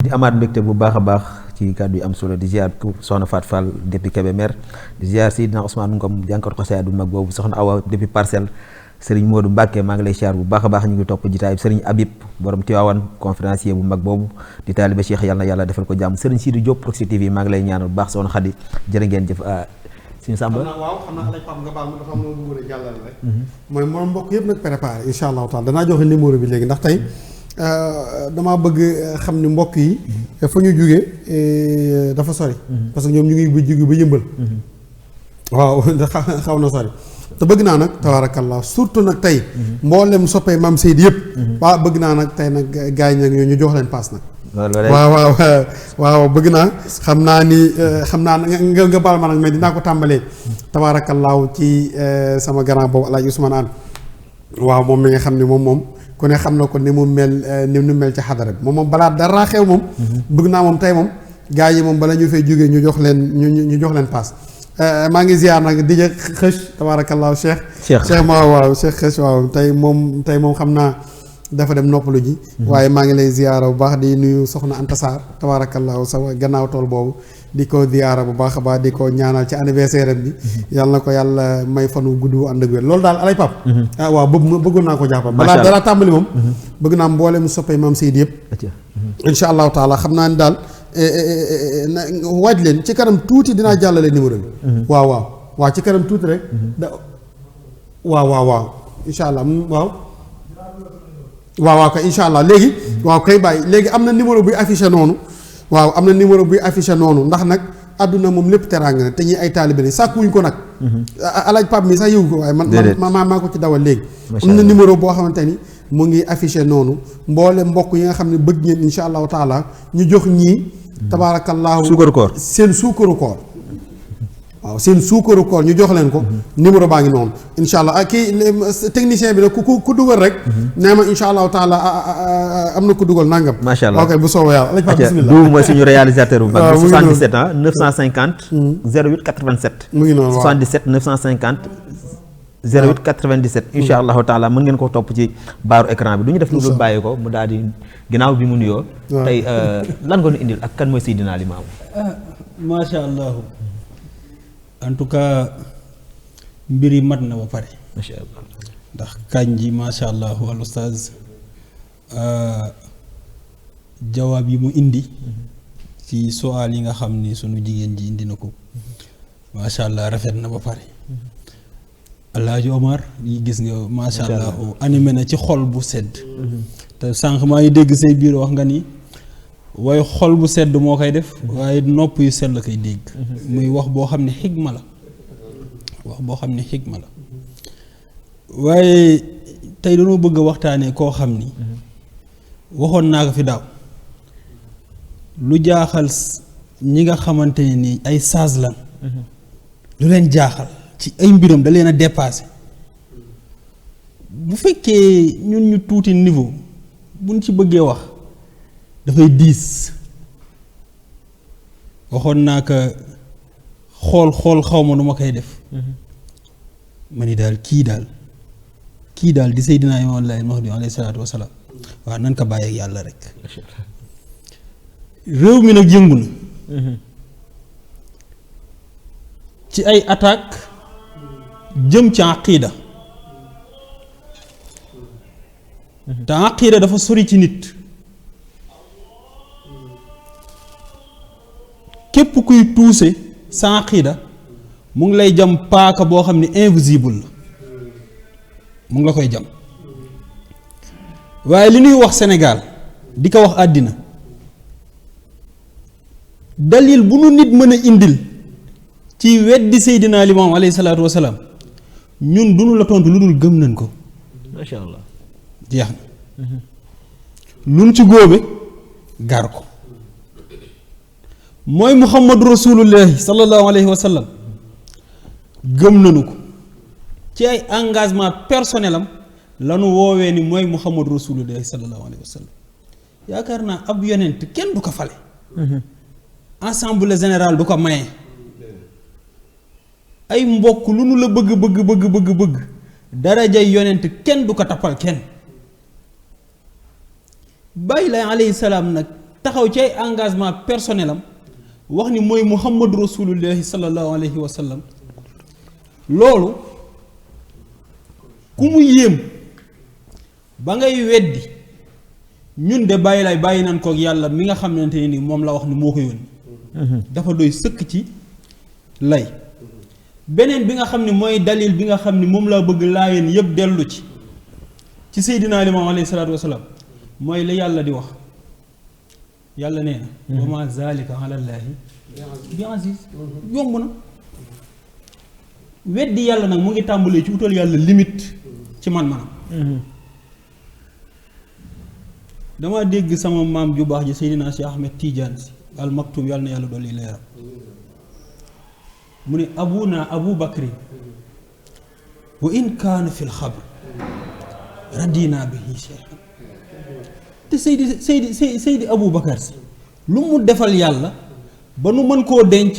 di amaat mbégte bu baax a baax ci kàddu yi am solo di ziar soxna Faat Fall depuis Kébémer di ziar Seydina Ousmane Ngom jànkatu xasaayid bu mag boobu soxna Awa depuis Parcelles Serigne Modou Mbacke maa ngi lay ziar bu baax a baax ñu ngi topp jitaay Serigne Habib borom Tiwaawan conférencier bu mag boobu di taaliba Cheikh yàlla na yàlla defal ko jàmm Serigne Sidi Diop Proxi TV maa ngi lay ñaanal bu baax soxna Khady jërë ngeen jëf suñu Samba xam naa Alaaji Pape nga baal ma dafa am loolu bëgg a jàllale rek mooy moom mbokk yëpp nag préparé incha allahu taala danaa joxe numéro bi léegi ndax tey damaa bëgg xam ni mbokk yi fa ñu jógee dafa sori parce que ñoom ñu ngi jóge ba yëmbal waaw xaw na sori te bëgg naa nag tabaarakallah surtout nag tey mboolem soppee maam Seydi yëpp waaw bëgg naa nag tey nag gars yi nag ñu jox leen paas nag waaw bëgg naa xam naa ni xam naa nga baal ma nag mais dinaa ko tàmbalee tabaarakallaahu ci sama grand boobu Alaaji Ousmane Anne waaw moom mi nga xam ne moom ku ne xam na ko ni mu mel ci xadara bi moom balaa dara xew moom bëgg naa moom tey moom gars yi moom bala ñu fay jógee ñu jox leen paas maa ngi ziar nag di xëch tabaarakallaahu Cheikh waaw Cheikh xëch waaw tey moom xam naa dafa dem noppalu ji waaye maa ngi lay ziyaara bu baax di nuyu soxna Anta Sarr tabaarakallaahu sama gannaaw tool boobu di ko ziyaara bu baax a baax di ko ñaanal ci anniversaire bi yàlla na ko yàlla may fanu gudd ànd ak wér loolu daal alay pap waaw bëggoon naa ko jàppal balaa dara tàmbali moom bëgg naa mboole mu soppee maam Seydi yëpp insha allahu taala xam naa ni daal waaj leen ci kanam tuuti dinaa jàllale numéro bi waaw ci kanam tuuti rek waaw insha allah waaw kay incha allah léegi waaw kay bàyyi léegi am na numéro buy affiché noonu ndax nag àdduna moom lépp teraanga na te ñi ay taalibe ne sàkkuwuñ ko nag alaaj Pape mi sax yëgu ko waaye man maa ko ci dawal léegi am na numéro boo xamante ni mu ngi affiché noonu mboole mbokk yi nga xam ne bëgg ngeen incha allahu taala ñu jox ñii tabaarakallaahu suukaru koor seen suukaru koor waaw seen suukaru koor ñu jox leen ko numéro baa ngi noonu incha allah kii technicien bi nag ku dugal rek nee ma incha allahu taala am na ku dugal nangam macha allah ok bu soobee yàlla bismillah du mooy suñu réalisateur bu mag 77 ans 950 08 87 mu ngi noonu 77 950 08 97 incha allahu taala mën ngeen ko topp ci baaru écran bi du ñu def lu dul bàyyi ko mu daal di ginnaaw bi mu nuyoo tey lan nga ñu indil ak kan mooy Seydina Limaamu macha allah en tout cas mbir yi mat na ba pare macha allah ndax kañ ji macha allah al ustaaz jawaab yi mu indi ci soal yi nga xam ni sunu jigéen ji indi na ko macha allah rafet na ba pare Alaaji Omar yi gis nga macha allah animé na ci xol bu sedd te sànq maa ngi dégg say biir wax nga ni waaye xol bu sedd moo koy def waaye nopp yu sedd la koy dégg muy wax boo xam ne xigma la waaye tey dañoo bëgg a waxtaanee koo xam ni waxoon naa ko fi daaw lu jaaxal ñi nga xamante ne ni ay saas lan lu leen jaaxal ci ay mbiram da leen a dépassé bu fekkee ñun ñu tuuti niveau buñ ci bëggee wax dafay diis waxoon naa ko xool xaw ma nu ma koy def ma ni daal kii daal di Seydina Imaam Laay Mahdi alayhi salaatu wasalaam waaw nan ko bàyyi ak yàlla rek réew mi nag yëngu na ci ay attaque jëm ci aqiida te aqiida dafa sori ci nit képp kuy tuuse sa aqiida mu ngi lay jam paaka boo xam ne invisible la mu ngi la koy jam waaye li ñuy wax Sénégal di ko wax àddina dalil bu nu nit mën a indil ci weddi Seydina Limaam alayhi salaatu wasalaam ñun du nu la tontu lu dul gëm nañ ko macha allah jeex na luñ ci góobe gar ko mooy Muhammadu Rasulullahi sallallahu alayhi wa sallam gëm nañu ko ci ay engagement personnel am lanu woowee ni mooy Muhammadu Rasulullahi sallallahu alayhi wa sallam yaakaar naa ab yonent kenn du ko fale assemblée générale du ko maye ay mbokk lu nu la bëgg darajay yonent kenn du ko tappal kenn bàyyi lay alayhi salaam nag taxaw ci ay engagement personnel am wax ni mooy Muhammadu Rasulullahi sallallahu alayhi wa sallam loolu ku mu yéem ba ngay weddi ñun de bàyyi lay bàyyi nañ kook yàlla mi nga xamante ne ni moom la wax ni moo ko yónni dafa doy sëkk ci lay beneen bi nga xam ne mooy dalil bi nga xam ne moom laa bëgg laayeen yëpp dellu ci Seydina Limaamu alayhi salaatu wasalaam mooy la yàlla di wax yàlla nee na wa ma zalika ala llaahi bi aziz yomb na weddi yàlla nag mu ngi tàmbalee ci utal yàlla limite ci man-manam dama dégg sama maam ju baax ji Seydina Cheikh Ahmed Tidiane si al maktum yàlla na yàlla dolli leeram mu ne abuna abu bakrin wa in kaana fi lxabr radina bihi cheikhan te Seydi Abu Bakar si lu mu defal yàlla ba nu mën koo denc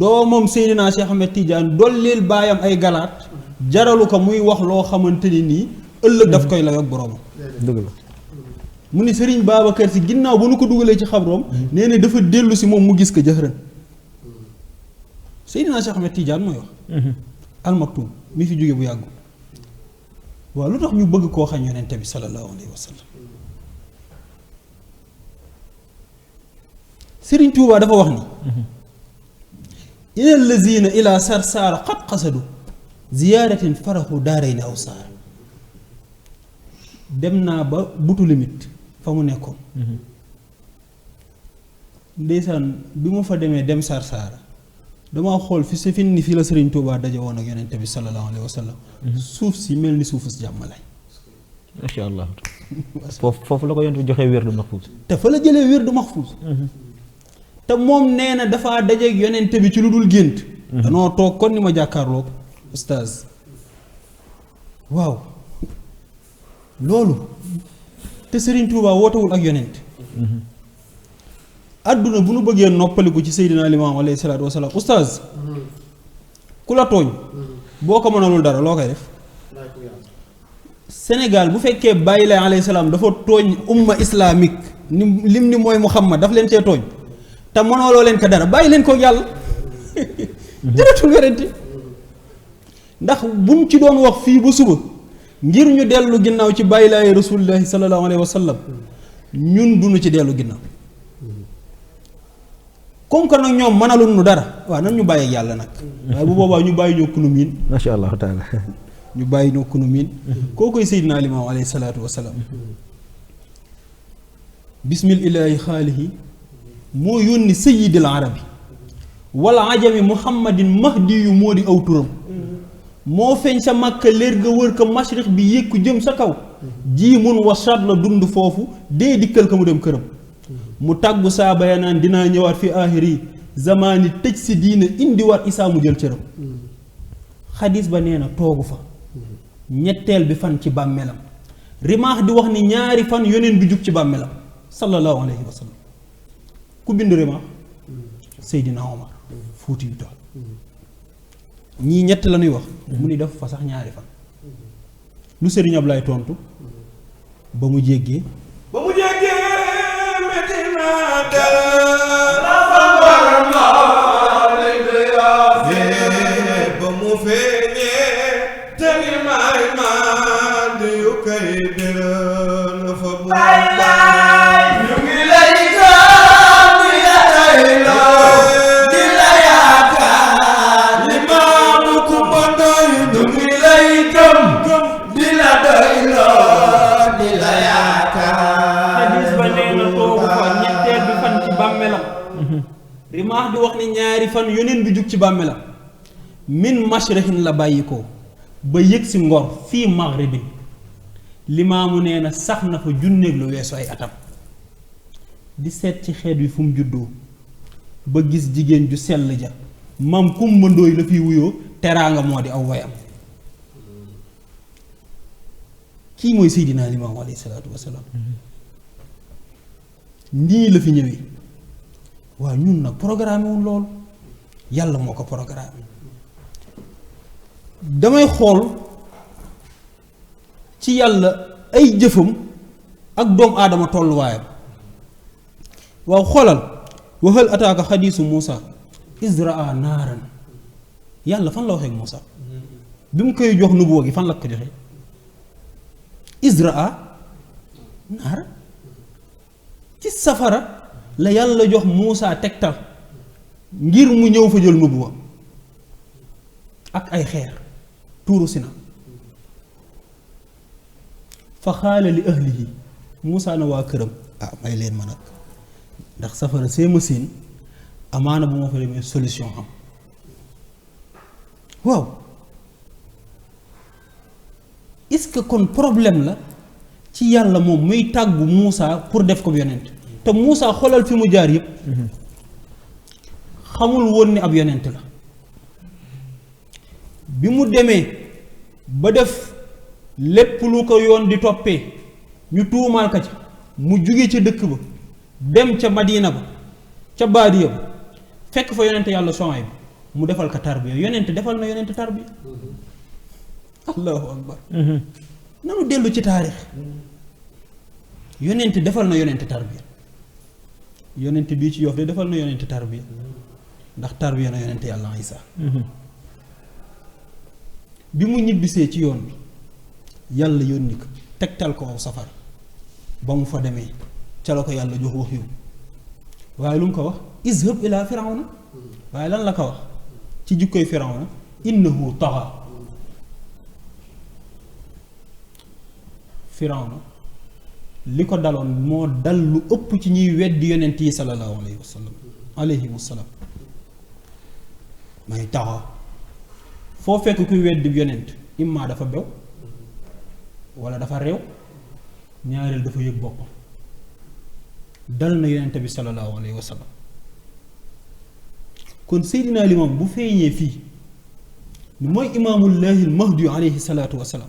doomam Seydina Cheikh Ahmed Tidiane dollil baayam ay galaat jaralu ko muy wax loo xamante ni nii ëllëg daf koy layoog boroomam dëgg la mu ni Serigne Babacar si ginnaaw ba nu ko dugalee ci xabroom nee na dafa dellu si moom mu gis ko jëxërën Seydina Cheikh Ahmed Tidiane mooy wax almaktum mi fi jóge bu yàggu waaw lu tax ñu bëgg koo xañ yonente bi sallallahu alayhi wa sallam Serigne Touba dafa wax ni inal lazina ila sarsaara xat xasadu ziyaaratin faraxu daarayni aw saar dem naa ba butu limite fa mu nekkoon ndeysaan bi mu fa demee dem sarsaara damaa xool fi sa fin ni fii la Serigne Touba daje woon ak yonente bi sallallahu alayhi wa sallam suuf si mel ni suufu si jàmmalaay macha allah foofu la ko yonent bi joxee wérdu maxfuus te fa la jëlee wérdu maxfuus te moom nee na dafa dajeeg yonente bi ci lu dul gént danoo toog kon ni ma jàkkaarloog oustaz waaw loolu te Serigne Touba wootewul ak yonent àdduna bu nu bëggee noppaliku ci Seydina Limaamu alayhi salaatu wasalaam oustaz ku la tooñ boo ko mënalul dara loo koy def Sénégal bu fekkee bàyyi lay alayhi salaam dafa tooñ umma islamique ni lim ni mooy Muhammad daf leen cee tooñ te mënaloo leen ko dara bàyyi leen ko yàlla jëratul werante ndax buñ ci doon wax fii ba suba ngir ñu dellu ginnaaw ci bàyyi laay rasulullahi sallallahu alayhi wa sallam ñun duñu ci dellu ginnaaw comme que nag ñoom mënalul nu dara waaw nan ñu bàyyi ak yàlla nag waaye bu boobaa ñu bàyyi ñoo kunu miin macha allah taala ñu bàyyi ñoo kunu miin koo koy Seydina Limaamu alayhi salaatu wasalaam bismillaahi xaalihi moo yónni sayyidil arabi wala ajami muhammadin mahdi yu moo di aw turam moo feeñ sa Makka leer ga wër ko mashriq bi yékku jëm sa kaw jii mun wasat la dund foofu dee dikkal ko mu dem këram mu tàggu saaba ya naan dinaa ñëwaat fi aaxiri zamaani tëj si diina indiwaat isaa mu jël cëram xadis ba nee na toogu fa ñetteel bi fan ci bàmmeelam rimaax di wax ni ñaari fan yoneen bi jug ci bàmmeelam sallallahu alayhi wa sallam ku bind rimaax Seydina Omar Fuuti yu Taal ñii ñett la ñuy wax mu ni def fa sax ñaari fan lu Sëriñ Ablaay tontu ba mu jéggee rimaax di wax ni ñaari fan yoneen bi jug ci bàmmeelam min mashriqin la bàyyi ko ba yëg si ngor fii maghribin limaamu nee na sax na fa junneeg lu weesu ay atam di seet ci xeet wi fu mu juddoo ba gis jigéen ju sell ja mam kumba ndóoy la fiy wuyoo teraanga moo di aw wayam kii mooy Seydina Limaamu alayhi salaatu wasalaam nii la fi ñëwee waaw ñun nag programme wuñ loolu yàlla moo ko programme damay xool ci yàlla ay jëfam ak doomu aadama tolluwaayam waaw xoolal wa hal ataaka xadiisu Muusa izraa naaran yàlla fan la waxee ak Muusa bi mu koy jox nubuwa gi fan la ko joxee izraa naaran ci safara la yàlla jox Muusa tegtal ngir mu ñëw fa jël nubuwa ak ay xeer tuuru Sina fa xaala li ahlihi Muusa na waa këram may leen ma nag ndax safara see ma siin amaana bu ma fa demee solution am waaw est-ce que kon problème la ci yàlla moom muy tàggu Muusa pour def ko yonent te Muusa xoolal fi mu jaar yëpp xamul woon ni ab yonent la bi mu demee ba def lépp lu ko yoon di toppee ñu tuumaal ka ca mu jóge ca dëkk ba dem ca Madina ba ca baadiya ba fekk fa yonent yàlla Suhayb bi mu defal ko tarbiya yonent defal na yonent tarbiya allahu akbar nanu dellu ci taarix yonent defal na yonent tarbiya yonent bii ci Yoff de defal na yonent tarbiya ndax tarbiya na yonent yàlla Isa bi mu ñibbisee ci yoon bi yàlla yónni ko tegtal ko aw safar ba mu fa demee ca la ko yàlla jox wax yu waaye lu mu ko wax izhab ila firawna waaye lan la ko wax ci jikkoy firawna innahu taxa firawna li ko daloon moo dal lu ëpp ci ñuy weddi yonent yi sallallahu alayhi wa sallam may taxa foo fekk kuy weddi yonent imma dafa bew wala dafa réew ñaareel dafa yëg boppam dal na yonent bi sallallahu alayhi wa sallam kon Seydina Limaamu bu feeñee fii ni mooy imaamullahi al mahdi alayhi salaatu wa salaam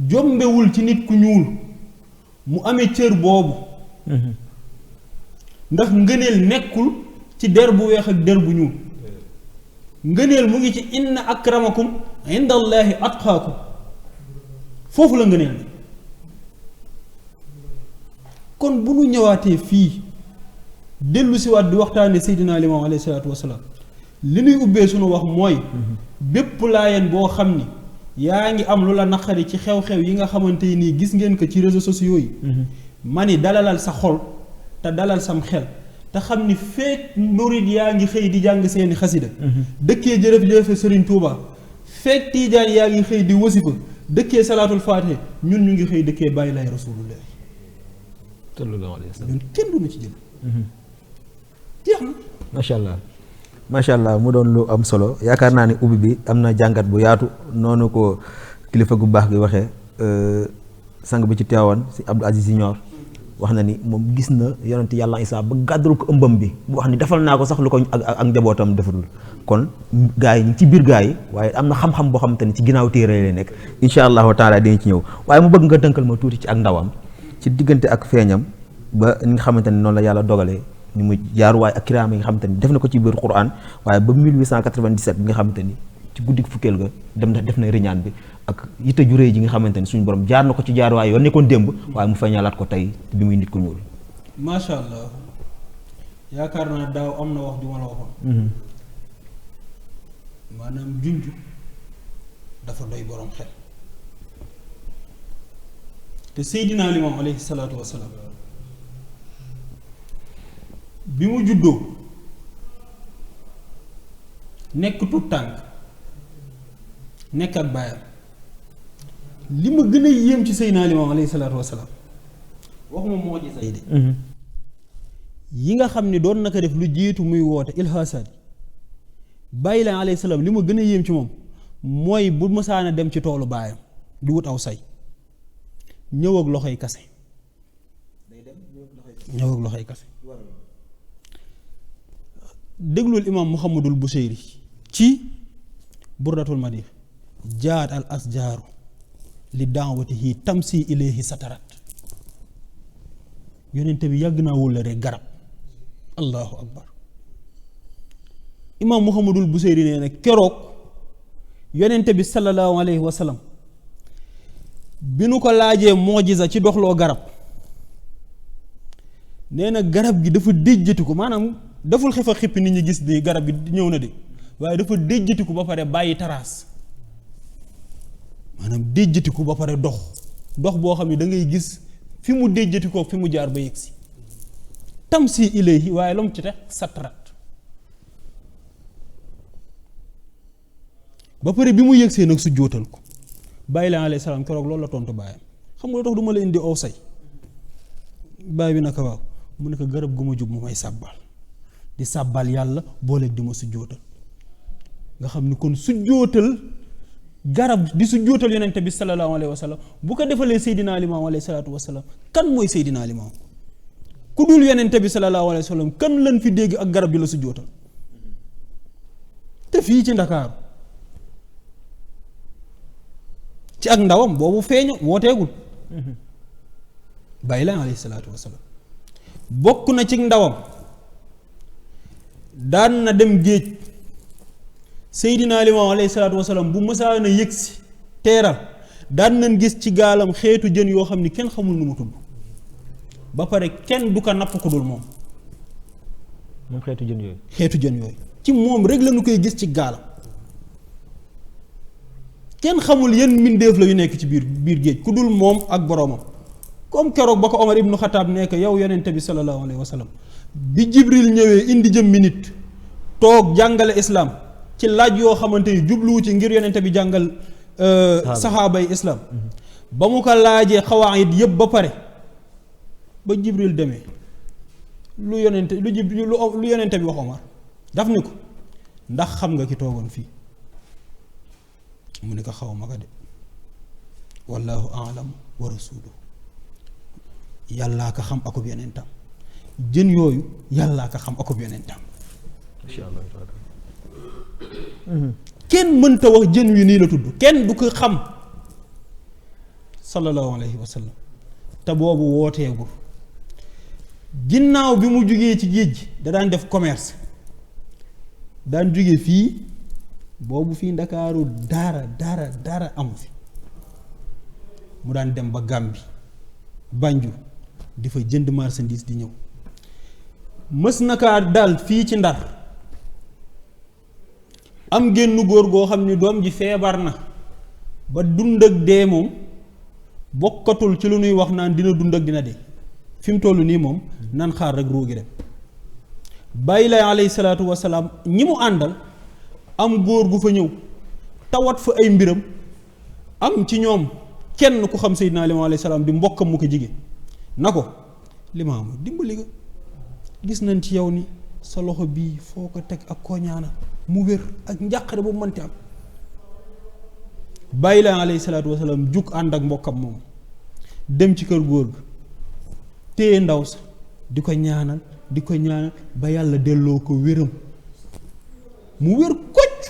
jombewul ci nit ku ñuul mu amee cër boobu ndax ngëneel nekkul ci der bu weex ak der bu ñuul ngëneel mu ngi ci inna akramakum inda allahi atqaakum foofu la ngëneel bi kon bu nu ñëwaatee fii dellu si waat di waxtaane Seydina Limaamu alayhi salaatu wasalaam li nuy ubbee sunu wax mooy bépp laayeen boo xam ni yaa ngi am lu la naqari ci xew-xew yi nga xamante nii gis ngeen ko ci réseaux sociaux yi ma ni dalalal sa xol te dalal sam xel te xam ni feek murid yaa ngi xëy di jàng seeni xasida dëkkee jërëjëf Sëriñ Tuuba feek tiijaan yaa ngi xëy di wasifa dëkkee salaatul faatiha ñun ñu ngi xëy dëkkee bàyyi lay rasulullah sallallahu alayhi wa sallam ñun kenn du na ci jël jeex na macha allah mu doon lu am solo yaakaar naa ni ubbi bi am na jàngat bu yaatu noonu ko kilifa gu baax gi waxee sang bi ci teewoon si Abdou Aziz Junior wax na ni moom gis na yonent yàlla Isaa ba gàddul ko ëmbam bi bu wax ni defal naa ko sax lu ko ak njabootam deful kon gaa yi ñu ngi ci biir gaa yi waaye am na xam-xam boo xamante ni ci ginnaaw téere lay nekk incha allahu taala dañu ci ñëw waaye mu bëgg nga dënkal ma tuuti ci ak ndawam ci diggante ak feeñam ba ni nga xamante ni noonu la yàlla dogalee ni mu jaaruwaay ak kiraama yi nga xamante ni def na ko ci biir Qur'an waaye ba 1897 bi nga xamante ni ci guddi fukkeel ga dem na def na riñaan bi ak yitte ju réy ji nga xamante ni suñu borom jaar na ko ci jaaruwaay yoo nekkoon démb waaye mu feeñalaat ko tey bi muy nit ko ñuul. macha allah yaakaar naa daaw am na wax ju ma la waxoon. maanaam junj dafa doy borom xel te Seydina Limaamu alayhi salaatu wa salaam bi mu juddoo nekk tut tànk nekk ak baayam li ma gën a yéem ci Seydina Limaamu alayhi salaatu wa salaam waxuma moo ji say de yi nga xam ne doon naka def lu jiitu muy woote ilhaasaat bàyyi la alayhi salaam li ma gën a yéem ci moom mooy bu mësaana dem ci toolu baayam di wut aw say ñëw ak loxoy kase ñëw ak loxoy kase déglul imaam Muhammadul Buseyri ci burdatul madih jaat al asjaaru li daawatihi tamsi ilayhi satarat yonente bi yàgg naa wóllare garab allahu akbar imaam Muhammadul Buseyri nee na keroog yonente bi sallallahu alayhi wa sallam bi nu ko laajee moojiza ci doxloo garab nee na garab gi dafa déjjati ko maanaam deful xefa xippi nit ñi gis ni garab gi ñëw na de waaye dafa déjjati ko ba pare bàyyi taraas maanaam déjjati ko ba pare dox boo xam ne da ngay gis fi mu déjjati ko fi mu jaar ba yegsi tam si ilayhi waaye la mu ci teg satrat ba pare bi mu yegsee nag su jootal ko bàyyi la alayhi salaam keroog loolu la tontu baayam xam nga lu tax du ma la indi aw say baay bi naka waaw mu ne ko garab gu ma jub mu may sàbbal di sàbbal yàlla booleeg di ma su jootal nga xam ni kon su jootal garab di su jootal yonente bi sallallahu alayhi wa sallam bu ko defalee Seydina Limaam alayhi salaatu wa salaam kan mooy Seydina Limaam ku dul yonente bi sallallahu alayhi wa sallam kan lan fi dégg ak garab bi la su jootal te fii ci Ndakaaru ci ak ndawam boobu feeñu wooteegul bàyyi la alayhi salaatu wa salaam bokk na ci ndawam daan na dem géej Seydina Limaamu alayhi salaatu wa salaam bu mësaan a yëgsi teeral daan nañ gis ci gaalam xeetu jën yoo xam ni kenn xamul nu mu tudd ba pare kenn du ko napp ko dul moom xeetu jën yooyu ci moom rek la ñu koy gis ci gaalam kenn xamul yenn mbindeef la yu nekk ci biir géej ku dul moom ak boroomam comme keroog ba ko Omar ibnu Xataab nekk yow yonente bi sallallahu alayhi wa sallam bi Jibril ñëwee indi jëmmi nit toog jàngale islaam ci laaj yoo xamante ni jubluwu ci ngir yonente bi jàngal saxaabay islaam ba mu ko laajee xawaayid yëpp ba pare ba Jibril demee lu yonente bi wax Omar daf ni ko ndax xam nga ki toogoon fii mu ne ko xaw ma ko de wallahu a'lam wa rasuluhu yàllaa ko xam akub yonentam jën yooyu yàllaa ko xam akub yonentam insha Allah kenn mënta wax jën wi nii la tudd kenn du ko xam sallallahu alayhi wa sallam te boobu wooteegul ginnaaw bi mu jugee ci géej gi da daan def commerce daan jóge fii boobu fii Ndakaaru dara amu fi mu daan dem ba Gàmbi Banjul di fa jënd marchandise di ñëw mës na kaa dal fii ci Ndar am génn góor goo xam ni doom ji feebar na ba dund ak dee moom bokkatul ci lu nuy wax naan dina dund ak dina dee fi mu toll nii moom nan xaar rek ruugi dem bàyyi lay alayhi salaatu wasalaam ñi mu àndal am góor gu fa ñëw tawat fa ay mbiram am ci ñoom kenn ku xam Seydina Limaamu alayhi salaam di mbokkam mu ko jige na ko Limaamu dimbali nga gis nañ ci yow ni sa loxo bii foo ko teg ak koñaana mu wér ak njàqare bu mënti am bàyyi la alayhi salaatu wasalaam jug ànd ak mbokkam moom dem ci kër góor ga téye ndaw sa di ko ñaanal ba yàlla delloo ko wéram mu wér kocc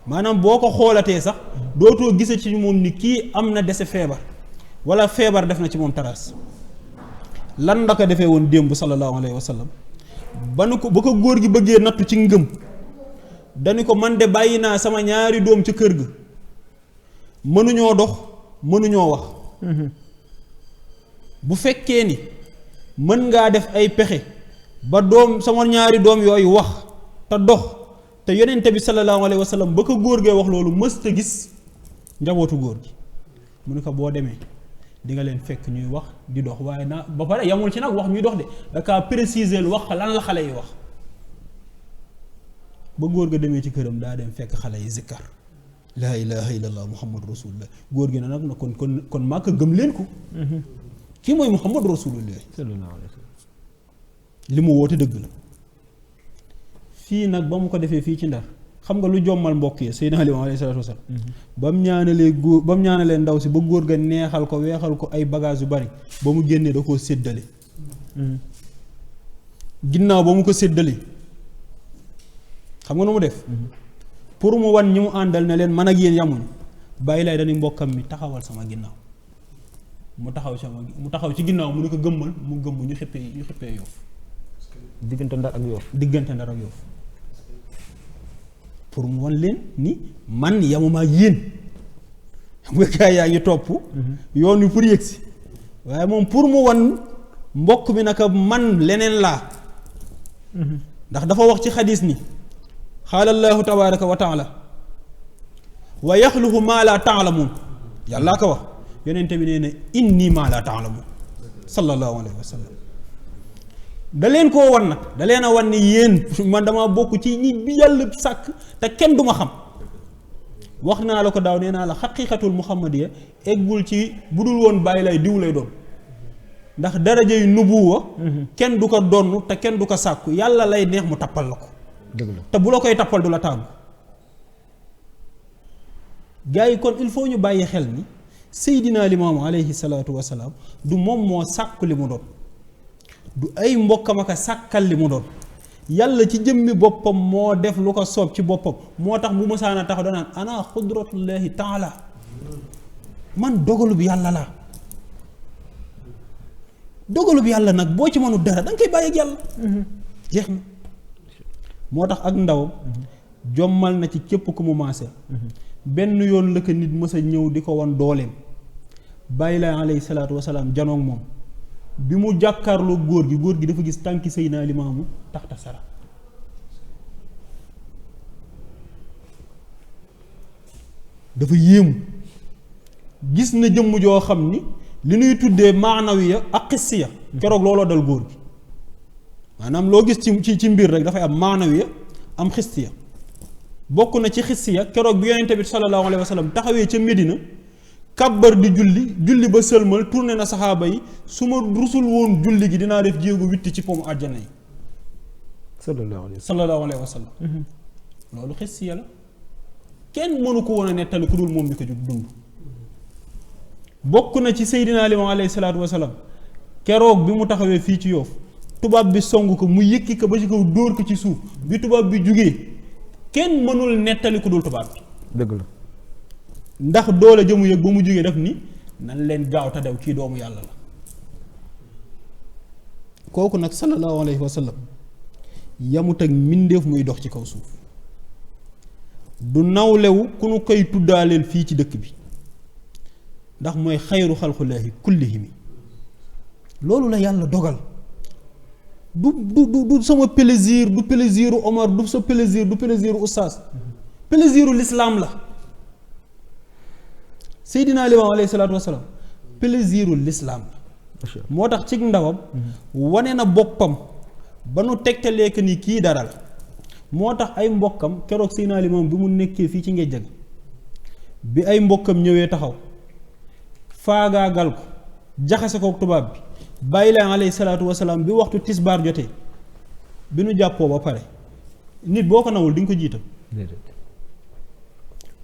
maanaam boo ko xoolatee sax dootoo gise ci moom ni kii am na dese feebar wala feebar def na ci moom taraas lan la ko defee woon démb sallallahu alayhi wa sallam ba ko góor gi bëggee nattu ci ngëm dañu ko man de bàyyi naa sama ñaari doom ca kër ga mënuñoo dox mënuñoo wax bu fekkee ni mën ngaa def ay pexe ba sama ñaari doom yooyu wax te dox te yonente bi sallallahu alayhi wa sallam ba ko góor gee wax loolu mësta gis njabootu góor gi mu ne ko boo demee di nga leen fekk ñuy wax di dox waaye na ba pare yamul ci nag wax ñuy dox de da kaa préciser lu wax lan la xale yi wax ba góor ga demee ci këram daa dem fekk xale yi zikkar laa ilaha illallah muhammadu rasulullah góor gi na nag na kon maa ko gëm leen ko kii mooy muhammadu rasulullah li mu woote dëgg la fii nag ba mu ko defee fii ci Ndar xam nga lu jommal mbokk yi Seydina Limaamu alayhi salaatu wasalaam ba mu ñaanalee ndaw si ba góor ga neexal ko weexal ko ay bagage yu bari ba mu génnee da koo séddale ginnaaw ba mu ko séddale xam nga nu mu def pour mu wan ñi mu àndal ne leen man ak yéen yamuñu bàyyi lay dañuy mbokkam mi taxawal sama ginnaaw mu taxaw ci ginnaaw mu ne ko gëmmal mu gëmm ñu xippee Yoof diggante Ndar ak Yoof pour mu wan leen ni man yamuma ak yéen xam nga gaa yaa ngi topp yoon wi pour yëgsi waaye moom pour mu wan mbokk mi naka man leneen laa ndax dafa wax ci xadis ni xaala allahu tabaraka wa taala wa yaxluqu maa laa taalamuun yàllaa ko wax yonente bi nee na inni maa laa taalamuun sallallahu alayhi wa sallam da leen koo wan nag da leen a wan ni yéen man dama bokk ci ñi bi yàlla sàkk te kenn du ma xam wax naa la ko daaw nee naa la xaqiqatul muhammadiya eggul ci bu dul woon bàyyi lay diw lay doon ndax daraja yu nubuwa kenn du ko donn te kenn du ko sàkku yàlla lay neex mu tappal la ko dëgg la te bu la koy tappal du la tàggu gars yi kon il faut ñu bàyyi xel ni Seydina Limaamu alayhi salaatu wasalaam du moom moo sàkku li mu doon du ay mbokkam ak a sàkkal li mu doon yàlla ci jëmmi boppam moo def lu ko soob ci boppam moo tax bu mësaana tax danaan ana xudratullahi taala man dogalub yàlla laa dogalub yàlla nag boo ci mënu dara da nga koy bàyyi ak yàlla jeex na moo tax ak ndawam jommal na ci képp ku mu maase benn yoon la ko nit mës a ñëw di ko wan dooleem bàyyi la alayhi salaatu wasalaam janoog moom bi mu jàkkaarloo góor gi dafa gis tànki Seydina Limaamu taxta sara dafa yéemu gis na jëmm joo xam ni li ñuy tuddee maanawiya ak xissiya keroog looloo dal góor gi maanaam loo gis ci mbir rek dafay am maanawiya am xissiya bokk na ci xissiya keroog bi yonente bi sallallahu alayhi wa sallam taxawee ca Medina kàbbar di julli ba sëlmal tourné na saxaaba yi su ma rusul woon julli gi dinaa def jéego witti ci pomu àjjana yi sallallahu alayhi wa sallam loolu xissiya la kenn mënu ko woon a nettali ku dul moom mi ko jug dund bokk na ci Seydina Limaamu alayhi salaatu wa salaam keroog bi mu taxawee fii ci Yoof tubaab bi song ko mu yëkki ko ba ci kaw dóor ko ci suuf bi tubaab bi jugee kenn mënul nettali ku dul tubaab bi dëgg la ndax doole jëmu yëg ba mu jugee def ni nan leen gaaw te dew kii doomu yàlla la kooku nag sallallahu alayhi wa sallam yamut ak mbindeef muy dox ci kaw suuf du nawlewu ku nu koy tuddaaleel fii ci dëkk bi ndax mooy xayru xalqulaahi kullihimi loolu la yàlla dogal du sama plaisir du plaisiru Omar du sa plaisir du plaisiru oustaz plaisiru l'islam la Seydina Limaamu alayhi salaatu wasalaam plaisiru l'islam la moo tax ci ndawam wane na boppam ba nu tegtalee que ni kii dara la moo tax ay mbokkam keroog Seydina Limaamu bi mu nekkee fii ci Ngéjjag bi ay mbokkam ñëwee taxaw faagaagal ko jaxase ko tubaab bi bàyyi leen alayhi salaatu wasalaam bi waxtu tisbaar jotee bi nu jàppoo ba pare nit boo ko nawul di nga ko jiital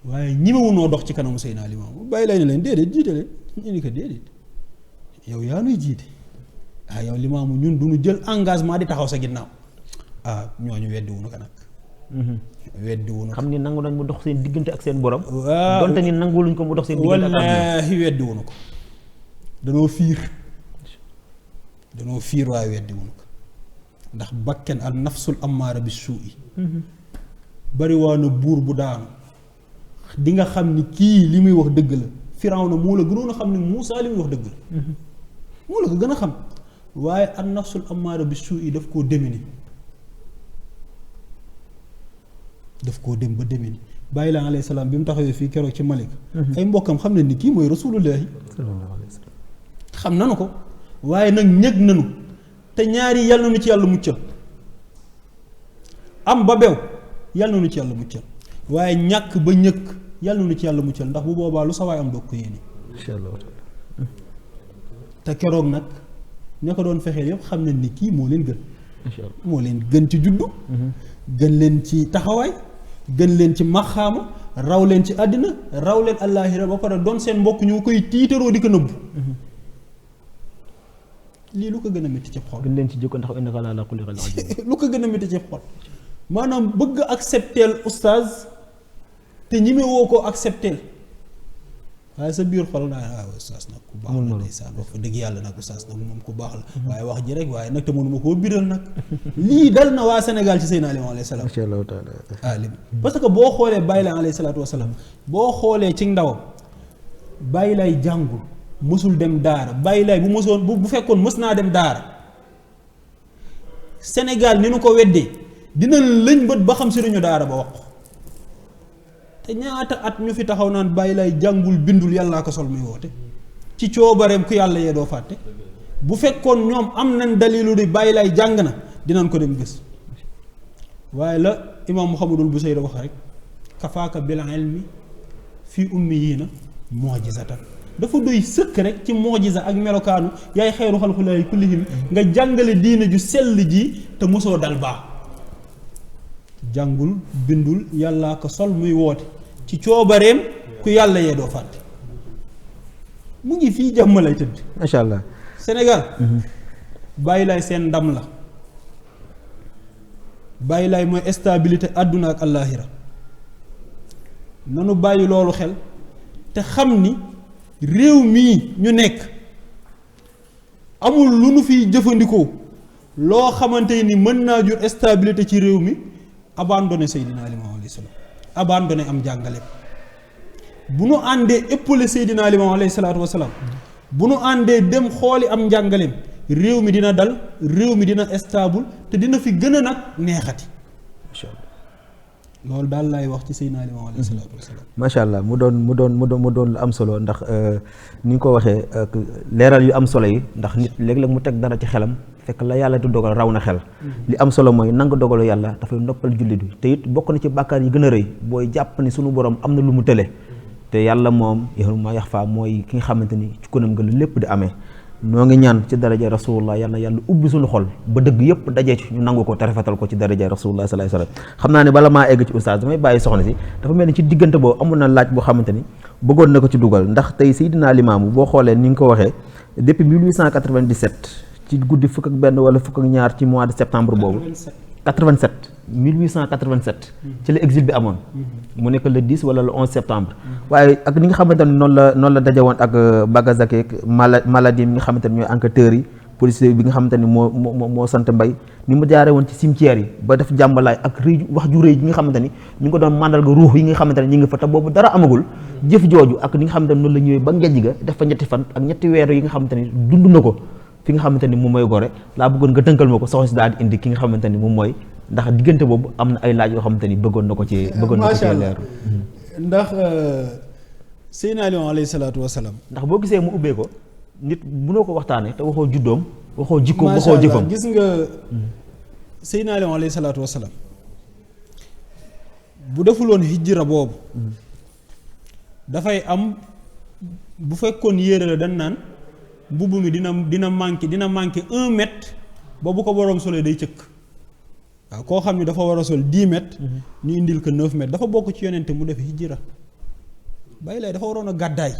waaye ñimewunoo dox ci kanamu Seydina Limaamu bàyyi leen leen déedéet jiite leen ñu ni ko déedéet yow yaa nuy jiite yow Limaamu ñun du ñu jël engagement di taxaw sa ginnaaw ñooñu weddi wuñu ko nag weddi wuñu xam ni nangu nañ mu dox seen diggante ak seen borom waaw donte ni nanguluñ ko mu dox seen diggante ak wallaahi weddi wuñu ko danoo fiir waaye weddi wuñu ko ndax bakken al nafsul ammaara bi suu'i bari waa na buur bu daanu di nga xam ni kii li muy wax dëgg la Firawna moo la gënoon a xam ne Muusaa li muy wax dëgg la moo la ko gën a xam waaye al nafsul ammaara bi suu'i daf koo demini daf koo dem ba demini bàyyi la alayhi salaam bi mu taxawee fii keroog ci Malika ay mbokkam xam ne ni kii mooy rasulullahi xam nanu ko waaye nag ñëg nanu te ñaari yàlla na ci yàlla muccal am ba bew yàlla na ci yàlla muccal waaye ñàkk ba ñëkk yàlla na ci yàlla muccal ndax bu boobaa lu sa waay am doog ko yéene insha Allah te keroog nag ña ko doon fexeel yëpp xam nañ ni kii moo leen gën insha Allah moo leen gën ci juddu gën leen ci taxawaay gën leen ci maxaama raw leen ci àddina raw leen àllaaxira ba pare doon seen mbokk ñu koy tiitaroo di ko nëbbu lii lu ko gën a métti ci xol gën leen ci jikko ndax innaka ala kulli xalqin aziim lu ko gën a métti ci xol maanaam bëgg accepteel oustaz te ñimewoo ko accepteel waaye sa biir xol naa oustaz nag ku baax la ndeysaan wax fa dëgg yàlla nag oustaz nag moom ku baax la waaye wax ji rek waaye nag te mënuma koo biral nag lii dal na waa Sénégal ci Seydina Limaamu alayhi salaam insha Allah taala alim parce que boo xoolee bàyyi lay alayhi salaatu wasalaam boo xoolee ci ndawam bàyyi lay jàngul mësul dem daara Baye Laye bu mësoon bu fekkoon mës naa dem daara Sénégal ni nu ko weddee dina lëñ bët ba xam sëriñu daara ba wax ko te ñaata at ñu fi taxaw naan Baye Laye jàngul bindul yàllaa ko sol muy woote ci coobareem ku yàlla yee doo fàtte bu fekkoon ñoom am nañ dalilu di Baye Laye jàng na dinañ ko dem gis waaye la imaam Muhammadul Busayri wax rek kafaaka bil ilmi fii ummiyiina mu'jizatan dafa doy sëkk rek ci mu'jiza ak melokaanu yaay xeeru xalqulaahi kullihim nga jàngale diine ju sell ji te mosoo dal baa jàngul bindul yàllaa ko sol muy woote ci coobareem ku yàlla yee doo fàtte mu ngi fii jàmm lay tëdd macha allah Sénégal Baye Laye seen ndam la Baye Laye mooy stabilité àdduna ak àllaaxira nanu bàyyi loolu xel te xam ni réew mii ñu nekk amul lu nu fiy jëfandikoo loo xamante ni mën naa jur stabilité ci réew mi abandonné Seydina Limaamu alayhi salaam abandonné am jàngaleem bu nu àndee épaulé Seydina Limaamu alayhi salaatu wa salaam bu nu àndee dem xooli am njàngaleem réew mi dina dal réew mi dina stable te dina fi gën a nag neexati macha allah loolu daal laay wax ci Seydina Limaamu alayhi salaatu wa salaam macha allah mu doon lu am solo ndax ni nga ko waxee leeral yu am solo yi ndax nit léeg-léeg mu teg dara ci xelam fekk la yàlla di dogal raw na xel li am solo mooy nangu dogalu yàlla dafay noppal jullit bi te it bokk na ci bàkkaar yi gën a rëy booy jàpp ni sunu borom am na lu mu tële te yàlla moom ma yax faa mooy ki nga xamante ni ci konam nga lu lépp di amee noo ngi ñaan ci daraja rasulullah yàlla yàlla ubbi suñu xol ba dëgg yëpp dajee ci ñu nangu ko te rafetal ko ci daraja rasulullah sallallahu alayhi wasallam xam naa ne bala maa egg ci oustaz damay bàyyi soxna si dafa mel ni ci diggante boobu amoon na laaj boo xamante ni bëggoon na ko ci dugal ndax tey Seydina Limaamu boo xoolee ni nga ko waxee depuis 1897 ci guddi fukk ak benn wala fukk ak ñaar ci mois de septembre boobu 1887 ci la exil bi amoon mu nekk le 10 wala le 11 septembre waaye ak ni nga xamante ni noonu la daje woon ak Bagazake ak maladie mi nga xamante ni ñooy enquêteurs yi policier bi nga xamante ni moo sant Mbay ni mu jaaree woon ci cimetière yi ba def jàmbalaay ak rëy wax ju rëy yi nga xamante ni ñu ngi ko doon màndal ga ruux yi nga xamante ni ñu ngi fa te boobu dara amagul jëf jooju ak ni nga xamante ni noonu la ñëwee ba ngejj ga def fa ñetti fan ak ñetti weer yi nga xamante ni dund na ko fi nga xamante ni moom mooy gore laa bëggoon nga tënkal ma ko soxna si daal di indi ki nga xamante ni moom mooy ndax diggante boobu am na ay laaj yoo xamante ni bëggoon na ko ci leer ndax Seydina Limaamu alayhi salaatu wa salaam ndax boo gisee mu ubbee ko nit mënoo ko waxtaanee te waxoo juddoom waxoo jikkoom waxoo jëfam gis nga Seydina Limaamu alayhi salaatu wa salaam bu defuloon hijra boobu dafay am bu fekkoon yére la dañ naan mbubb mi dina manqué 1 mètre ba bu ko boroom solee day cëkk waaw koo xam ne dafa war a sol 10 mètres ñu indil ko 9 mètres dafa bokk ci yonente mu def hijra Baye Laye dafa waroon a gàddaay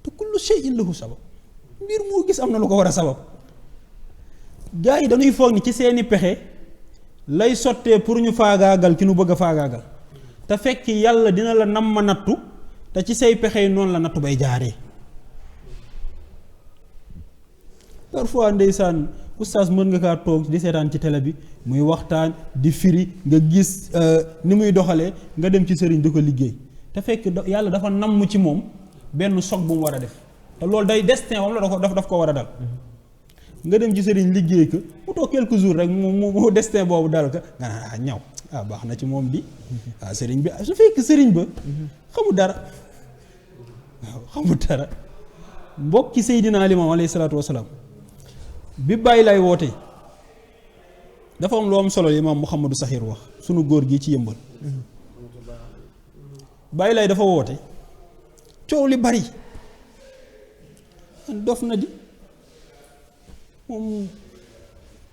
te kullu shay'in lahu sabab mbir moo gis am na lu ko war a sabab gars yi dañuy foog ni ci seeni pexe lay sottee pour ñu faagaagal ki nu bëgg a faagaagal te fekk yàlla dina la nam ma nattu te ci say pexe yi noonu la nattu bay jaaree parfois ndeysaan oustaz mën nga kaa toog di seetaan ci télé bi muy waxtaan di firi nga gis ni muy doxalee nga dem ci sëriñ di ko liggéey te fekk yàlla dafa namm ci moom benn choc bu mu war a def te loolu day destin wam la daf ko war a dal nga dem ci sëriñ liggéey ko mu toog quelques jours rek mu destin boobu dal ka nga naan ñaw baax na ci moom di sëriñ bi su fekk sëriñ ba xamul dara waaw xamul dara mbokki Seydina Limaamu alayhi salaatu wasalaam bi Baye Laye woote dafa am lu am solo imaam Mouhamadou Sakhir wax sunu góor gi ci yëmbal Baye Laye dafa woote coow li bari dof na di moom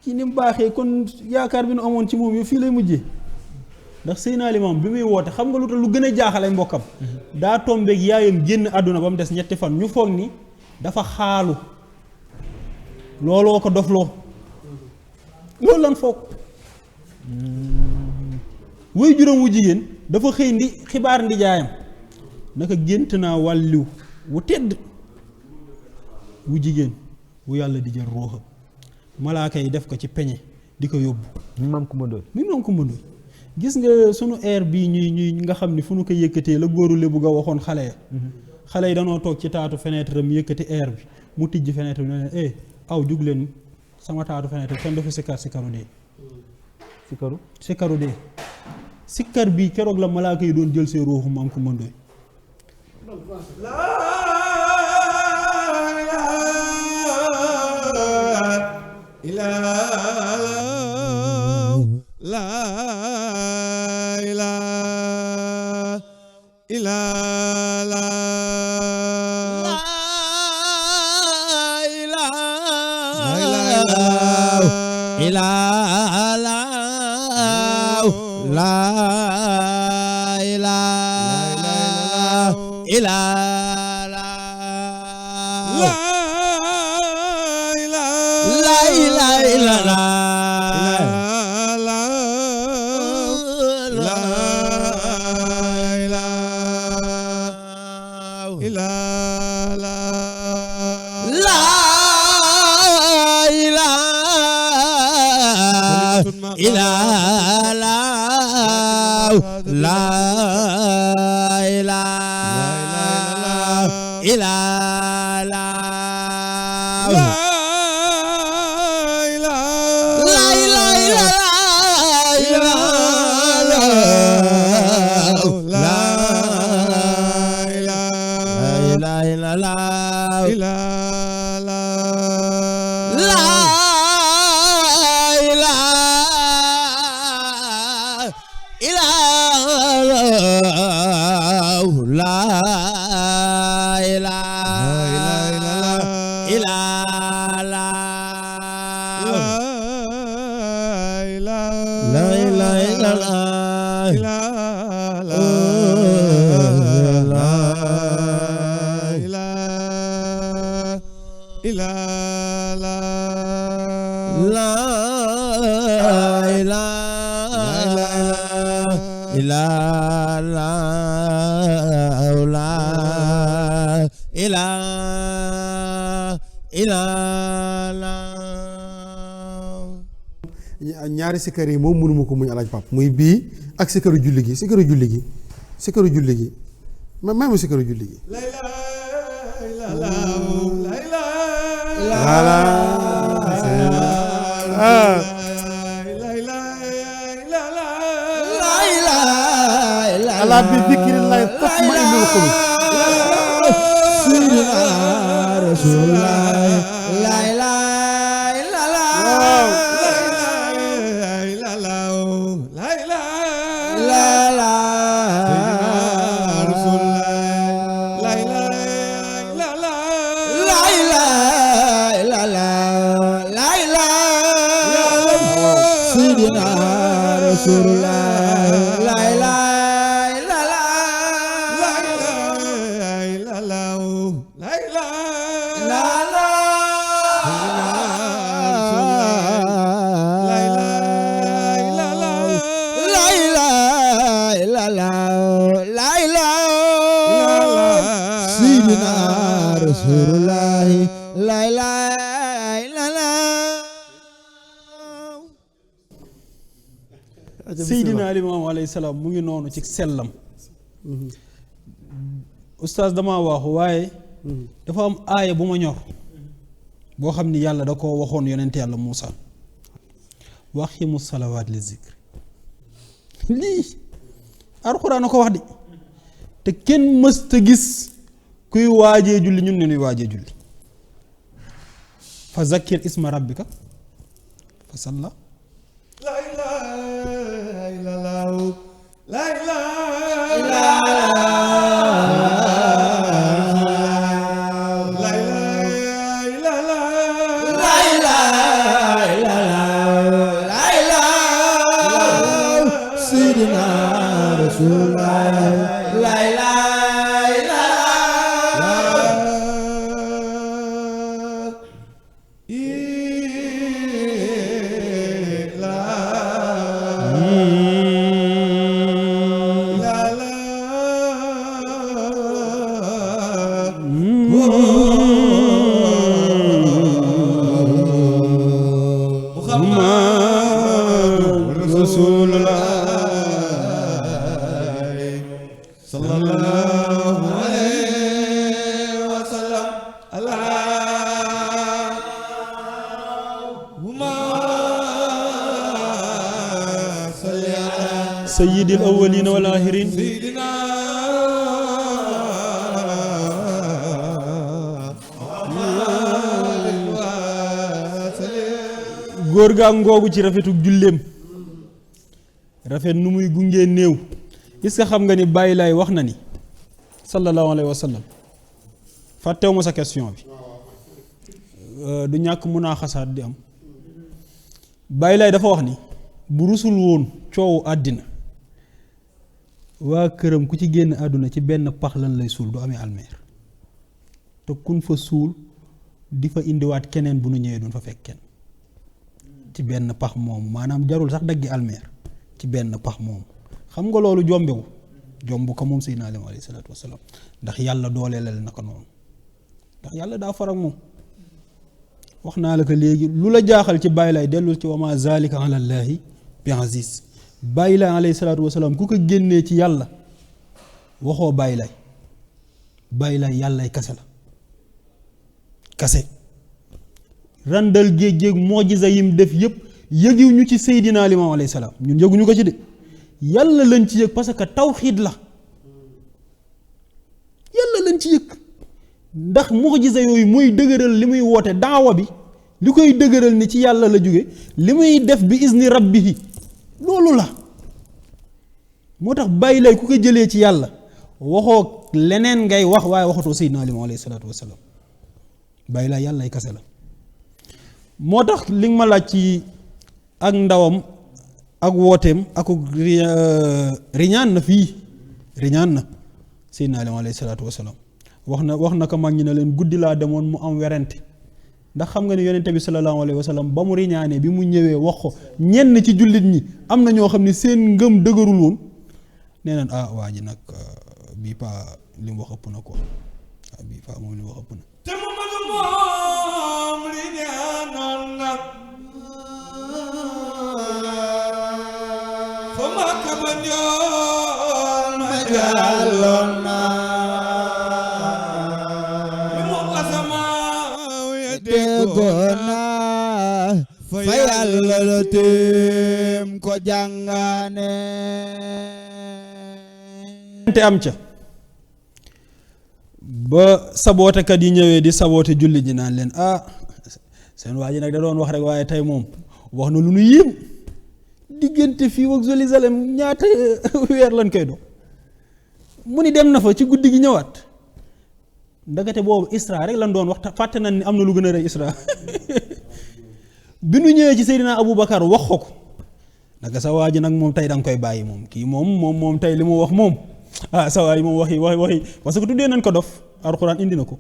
kii ni mu baaxee kon yaakaar bi nu amoon ci moom yow fii lay mujjee ndax Seydina Limaamu bi muy woote xam nga lu tax lu gën a jaaxal ay mbokkam daa tombeeg yaayam génn àdduna ba mu des ñetti fan ñu foog ni dafa xaalu looloo ko dofloo loolu lan foog way juróom wu jigéen dafa xëy xibaar ndijaayam naka gént naa wàlliw wu tedd wu jigéen wu yàlla di jël ruuxam malaaka yi def ko ci peñe di ko yóbbu mi maam Kumba Ndooy gis nga sunu air bii ñuy nga xam ni fu nu ko yëkkatee la góoru lébu ga waxoon xale ya xale yi danoo toog ci taatu fenêtre am yëkkati air bi mu tijji fenêtre bi ne leen aw jug leen sama taatu fenêtre kenn dafa sikaru dee sikaru dee sikkar bi keroog la malaaka yi doon jël see ruuxu maam ko mëndooy ñaari sikkar yi moom mënuma ko muñ alaaj pap muy bii ak sikkaru julli gi sikkaru julli gi sikkaru julli gi may ma sikkaru julli gi ala bi dikrillahi tatma'innul qulub sayyidina rasulullah la ilaha illallah Seydina Limaamu alayhi salaam mu ngi noonu ci sellam oustaz dama wax waaye dafa am aaya bu ma ñor boo xam ni yàlla da ko waxoon yonent yàlla Muusa waximu salawaat li zikri lii alxuraan a ko wax di te kenn mës ta gis kuy waajee julli ñun ne nuy waajee julli fa zakkir isma rabbika fa salla sallallahu alayhi sayyidil awwalina wal axirin góor gaa ngoogu ci rafetuk julleem rafet nu muy gungee néew est-ce que xam nga ni Baye Laye wax na ni sallallahu alayhi wa sallam fàttewu ma sa question bi du ñàkk mun a xasaat di am Baye Laye dafa wax ni bu rusul woon coowu àddina waa këram ku ci génn àdduna ci benn pax lan lay suul du amee almeer te kun fa suul di fa indiwaat keneen bu nu ñëwee duñ fa fekk kenn ci benn pax moomu maanaam jarul sax daggi almeer ci benn pax moomu xam nga loolu jombewu jomb ko moom Seydina Limaamu alayhi salaatu wasalaam ndax yàlla dooleelal na ko noonu ndax yàlla daa far ak moom wax naa la ko léegi lu la jaaxal ci Baye Laye dellul ci wa maa zaalika ala llaahi bi aziiz Baye Laye alayhi salaatu wasalaam ku ko génnee ci yàlla waxoo Baye Laye Baye Laye yàllay kase la kase randal géej-géeg moojiza yim def yëpp yëgiw ñu ci Seydina Limaamu alayhi salaam ñun yëguñu ko ci de yàlla lañ ci yëg parce que tawxiid la yàlla lañ ci yëg ndax moojiza yooyu muy dëgëral li muy woote daawa bi li koy dëgëral ni ci yàlla la jóge li muy def bi izni rabbihi loolu la moo tax Baye Laye ku ko jëlee ci yàlla waxoo leneen ngay wax waaye waxatoo Seydina Limaamu alayhi salaatu wasalaam Baye Laye yàlla ay kase la moo tax li nga ma laaj ci ak ndawam ak wooteem ak riñaan na fii riñaan na Seydina Limaamu alayhi salaatu wasalaam wax na ko mag ñi ne leen guddi laa demoon mu am werante ndax xam nga ne yonente bi sallallahu alayhi wa sallam ba mu riñaanee bi mu ñëwee wax ko ñenn ci jullit ñi am na ñoo xam ne seen ngëm dëgërul woon nee naan waa ji nag bii paa li mu wax ëpp na ko bii paa moom li mu wax ëpp na te Mamadu moom riñaanoon na fa Makka ba ñool ma jàlloon na déggoona fa yàlla la téem ko jàngane te am ca ba sabootekat yi ñëwee di saboote julli ji naan leen seen waa ji nag da doon wax rek waaye tey moom wax na lu nu yéem diggante fii ak Jérusalem ñaata weer lañ koy do mu ni dem na fa ci guddi gi ñëwaat ndagate boobu Isra rek lan doon wax fàtte nañ ni am na lu gën a rëy Isra bi nu ñëwee ci Seydina Aboubacar wax ko naka sa waa ji nag moom tey da nga koy bàyyi moom kii moom tey li mu wax moom sa waa ji moom waxi parce que tuddee nañ ko dof alxuraan indi na ko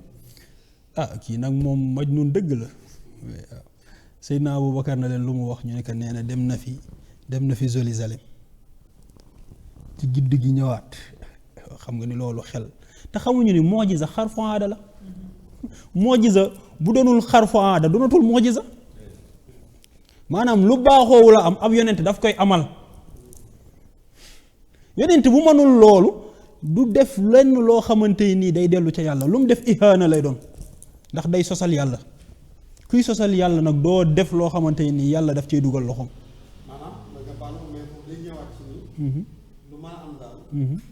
kii nag moom majnun dëgg la Seydina Aboubacar na leen lu mu wax ñu ne ko nee na dem na fi Jérusalem ci guddi gi ñëwaat xam nga ni loolu xel te xamuñu ni moojiza xarfu aada la moojiza bu doonul xarfu aada doonatul moojiza maanaam lu baaxoowu la am ab yonent daf koy amal yonent bu mënul loolu du def lenn loo xamante nii day dellu ca yàlla lu mu def ihaana lay doon ndax day sosal yàlla kuy sosal yàlla nag doo def loo xamante nii yàlla daf cay dugal loxoom. maanaam nga baal ma mais foofu day ñëwaat ci nii. lu mën a am daal.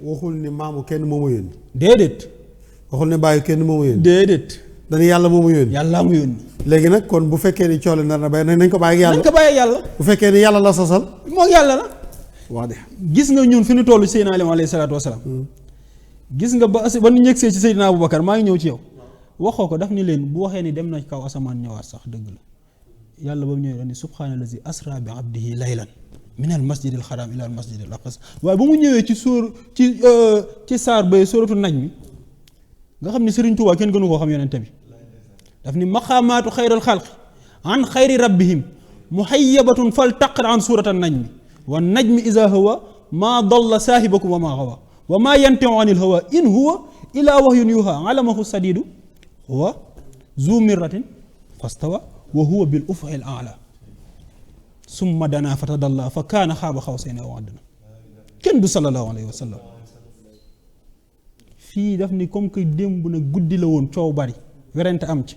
waxul ni maamu kenn moomu yónni. déedéet. waxul ne bàyyi kenn moomu yónni. déedéet. dañu yàlla moomu yónni. yàlla mu yónni. léegi nag kon bu fekkee ni coole nar na bay nañ ko bàyyi ak yàlla. nañ ko bàyyi ak yàlla. bu fekkee ni yàlla la sosal. moog yàlla la. wax de. gis nga ñun fi ñu toll ci Seydina Limaamu alayhi salaatu wasalaam. gis nga ba nu ñëgsee ci Seydina Aboubacar maa ngi ñëw ci yow. waxoo ko daf ni leen bu waxee ni dem na kaw asamaan ñëwaat sax dëgg la yàlla ba mu ñëwee dañ ni subhaanallazi asra bi abdihi laylan min al masjid al haram ila al masjid al aqsa waaye ba mu ñëwee ci saar bay sóoratu naj mi nga xam ni Sëriñ Tuubaa kenn gënu koo xam yonente bi daf ni maqaamaatu xayral xalqi an xayri rabbihim muhayyabatun fal taqra an suurata najmi wa najmi iza hawa maa dalla saahibakum wa maa gawa wa maa yantiqu anil hawa in huwa illa wahyun yuha alamahu sadidu huwa zu mirratin fastawa wa huwa bil ufuqi al a'la summa dana fatadalla fa kaana xaaba xawsayni aw adna kenn du sallallahu alayhi wa sallam fii daf ni comme que démb nag guddi la woon coow bari werante am ci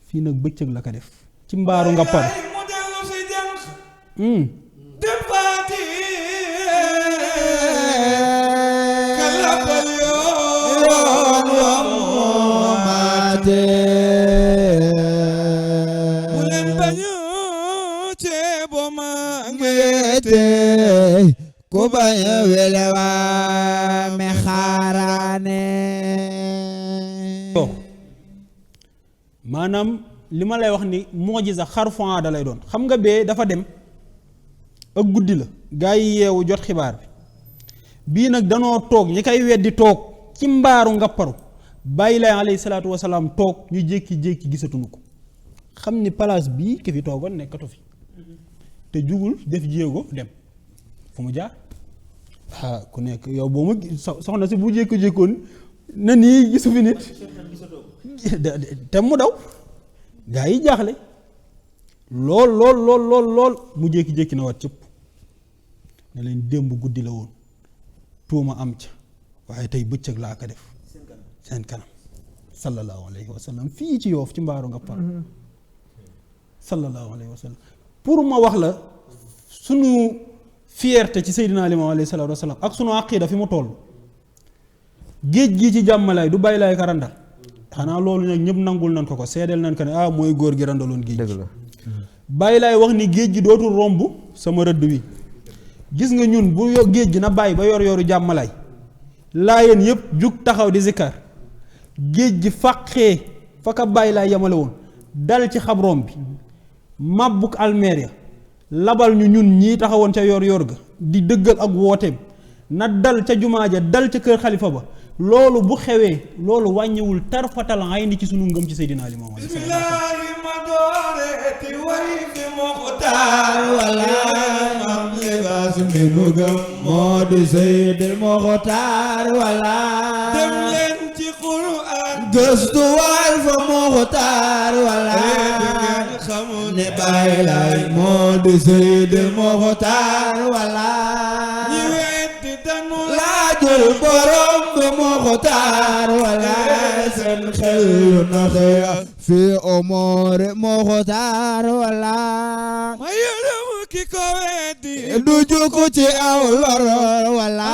fii nag bëccëg la ko def ci mbaaru nga pare mu dellu si jant dem faati ngete ku bañ a wele waa me xaaraane maanaam li ma lay wax ni mujiza xarfan da lay doon xam nga bee dafa dem ak guddi la gaa yi yeewu jot xibaar bi bii nag danoo toog ñi koy weddi toog ci mbaaru ngapparu bàyyi lay alayhi salaatu wasalaam toog ñu jékki-jékki gisatuñu ko xam ni place bii ki fi toogoon nekkatu fi te jugul def jéego dem fu mu jaar ku nekk yow boo ma soxna si bu jékki-jékkoon na nii gisu fi nit te mu daw gaa yi jaaxle lool mu jékki-jékki na wat cëpp ne leen démb guddi la woon tuuma am ca waaye tey bëccëg laa ko def seen kanam sallallahu alayhi wa sallam fii ci Yoof ci mbaaru nga par sallallahu alayhi wa sallam pour ma wax la sunu fierté ci Seydina Limaamu alayhi salaatu wa salaam ak sunu aqida fi mu toll géej gii ci jàmmalaay du bàyyi laay ka randal xanaa loolu nag ñëpp nangul nañ ko seedeel nañ ko ne mooy góor gi randaloon géej gi bàyyi laay wax ni géej gi dootul romb sama rëdd wi gis nga ñun bu géej gi na bàyyi ba yor jàmmalaay laayeen yëpp jug taxaw di zikkar géej gi fàqee fa ka bàyyi laay yemale woon dal ci xabroom bi màbbuk almeria labal ñu ñun ñii taxawoon ca yor ga di dëggal ak wooteem na dal ca jumaa ja dal ca kër xalifa ba loolu bu xewee loolu wàññiwul tarfatal ayni ci sunu ngëm ci Seydina Limaamu bismillaahi ma doore ti way fi muxtaar wala mam libaas mi nu gëm moo di Seydil Muxtaar wala dem leen ci Qur'aan gëstu waal fa Muxtaar wala ngeen xamul ne Baay Laay moo di Seydil Muxtaar wala ñi weddi danu laajul borom bu Muxtaar wala seen xel yu naxee fi umur Muxtaar wala ma yërëm ki ko weddi du jukku ci aw lor wala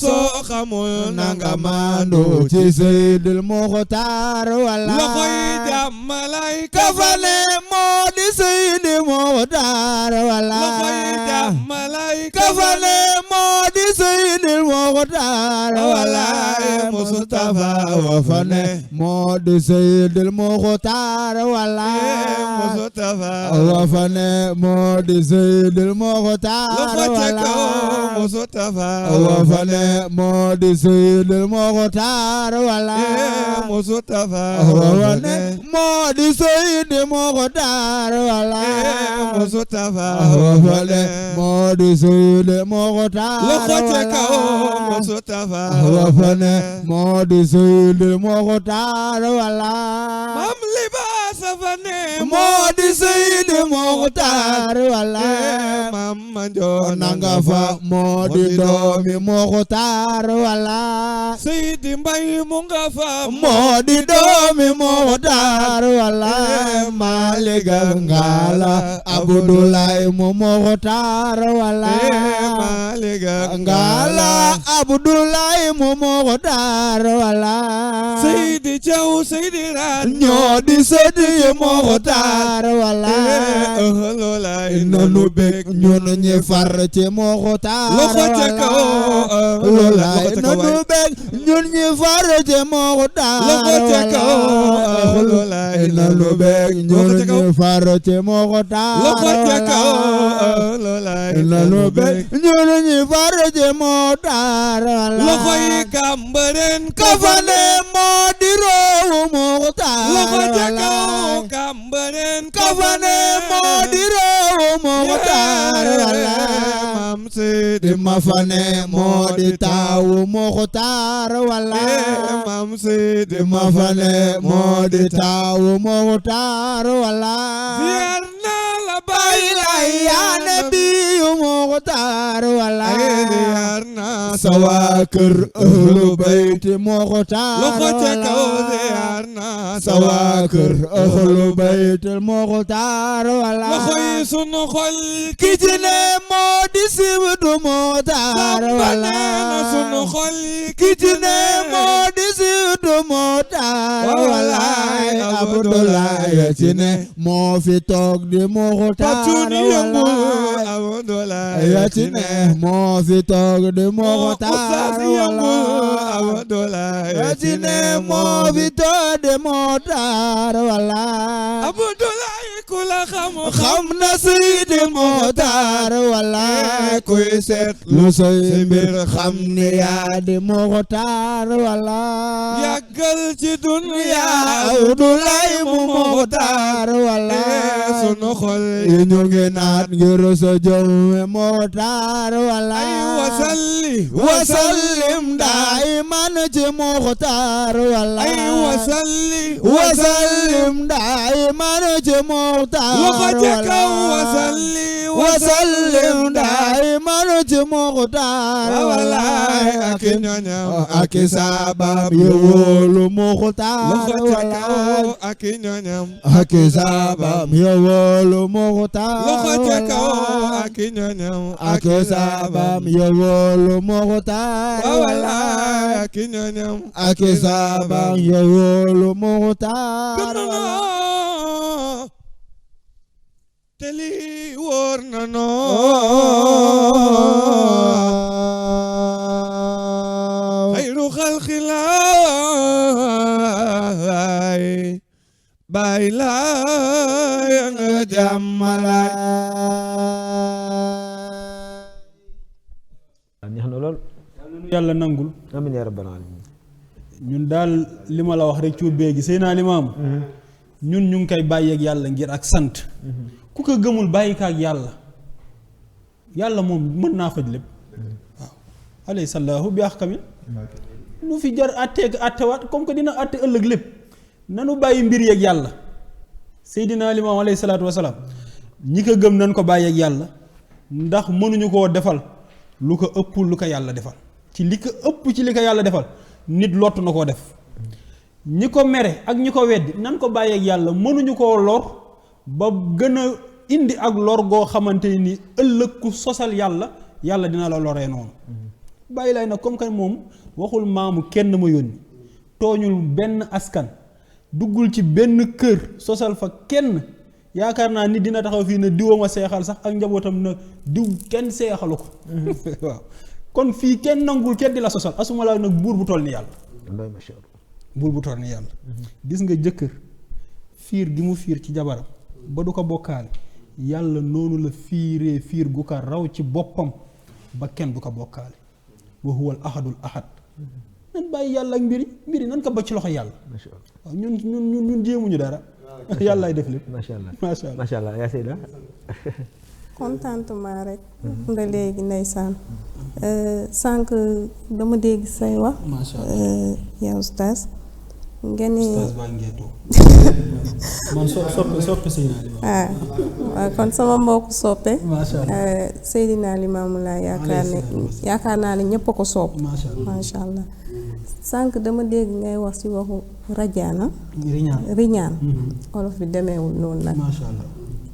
soo xamul nanga maandu ci Seydil Muxtaar wala loxoy jàmmalay kafane moo di Seydil Muxtaar wala loxoy jàmmalay kafane moo di Seydil Muxtaar wala Mustafa wafane moo di Seydil Muxtaar wala Mustafa wafane moo di Seydil Muxtaar loxo ca wala kaw Mustafa wafane moo di Seydil Muxtaar wala Mustafa wafane moo di Seydil Muxtaar wala Mustafa wafane moo di Seydil Muxtaar loxo ca kaw Mustafa wafane moo di Seydil Muxtaar wala mam libaas fa ne moo di Seydil Muxtaar wala mam manjoon nanga fa moo di doomi Muxtaar wala Seydi Mbay mu nga fa moo di doomi Muxtaar wala Maliga Ngala Abdoulaye mu Muxtaar wala Maliga Ngala Abdoulaye mu Muxtaar wala Seydi Jaw Seydi Raan ñoo di sëti Muxtaar wala loolay nanu bég ñun ñi far ci Muxtaar loxo ca kaw loolay nanu bég ñun ñi far ci Muxtaar loxo ca kaw loolay nanu bég ñun ñi far ci Muxtaar loxo ca kaw loolay nanu bég ñun ñi far ci Muxtaar loxo yi Kambareen kafane moo di roowu Muxtaar loxo ca kaw Kambareen kafane moo di roowu Muxtaar mam Seydi di ma fane moo di taawu Muxtaar wala mam Seydi di ma fane moo di taawu Muxtaar wala ziyaar naa la Baay Laay yaa nabiyu Muxtaar wala ziyaar naa sa waa kër ahlu bayti Muxtaar loxo ca kaw ziyaar naa sa waa kër ahlu bayti Muxtaar wala loxo yi sunu xol ki ci ne moo di Sibdu Muxtaar wala na sunu xol ki ci ne moo di Sibdu Muxtaar wala Abdoulaye ci ne moo fi toog di Muxtaar Pàccu ni yëngul Abdoulaye ya ci ne moo fi toog di Muxtaar walaay Abdoulaye ya ci ne moo fi toog di Muxtaar walaay Abdoulaye ku la xam na Seydi Muxtaar walaay kuy seet lu say mbir xam ni yaa di Muxtaar walaay yàggal ci dunya Abdoulaye mu Muxtaar walaay sunu xol yi ñu ngi naat ngir sa jëm Muxtaar walaay wasalli wasallim daiman ci Muxtaar walaay wasallim daiman ci Muxtaar loxo ca kaw wasalli wasallim daiman ci Muxtaar walaay ak ñoñam ak saabam yi wóolu Muxtaar loxo ca kaw ak ñoñam ak saabam yi wóolu Muxtaar loxo ca kaw ak ñoñam ak saabam yi wóolu Muxtaar walaay ak ñoñam ak saabam yi wóolu Muxtaar te lii wóor na noo xayru xalqilaay baay laay nga jàmmalaay neex na lool. yàlla nangul amiin yaa rabbal aalamiin. ñun daal li ma la wax rek cuut bee gi sëy naa limaam ñun ñu ngi koy bàyyeeg yàlla ngir ak sant ku ko gëmul bàyyi ko ak yàlla yàlla moom mën naa faj lépp waaw alayhi sallahu bi ahkamin lu fi jar àtteeg àttewaat comme que dina àtte ëllëg lépp nanu bàyyi mbir yeeg yàlla seydina limaam alayhi salaatu wasalaam ñi ko gëm nan ko bàyyeeg yàlla ndax mënuñu koo defal lu ko ëpp lu ko yàlla defal ci li ko ëpp ci li ko yàlla defal nit lott na koo def ñi ko mere ak ñi ko weddi nan ko bàyyeeg yàlla mënuñu koo lor ba gën a indi ak lor goo xamante ni ëllëg ku sosal yàlla yàlla dina la loree noonu bàyyi lay nag comme que moom waxul maamu kenn ma yónni tooñul benn askan duggul ci benn kër sosal fa kenn yaakaar naa nit dina taxaw fii ne diwa ma seexal sax ak njabootam na diw kenn seexalu ko waaw kon fii kenn nangul kenn di la sosal asuma la nag buur bu toll ni yàlla buur bu toll ni yàlla gis nga jëkkër fiir gi mu fiir ci jabaram ba du ko bokkaale yàlla noonu la fiiree fiir gu ko raw ci boppam ba kenn du ko bokkaale wa huwal ahadul ahad nan bàyyi yàlla ak mbiri nan ko ba ci loxo yàlla waaw ñun jéemuñu dara yàllaay def lépp macha allah macha allah macha allah yaa Seyda. contentement rek nga léegi ndeysaan sànq dama dégg say wax macha allah yaa oustaz nga ni oustaz baa ngi toog man soppe Seydina Limaamu waaw kon sama mbokk soppe macha allah Seydina Limaamu laa yaakaar naa ne ñëpp a ko sopp macha allah macha allah sànq dama dégg ngay wax ci waxu rajaana riñaan olof bi demeewul noonu nag macha allah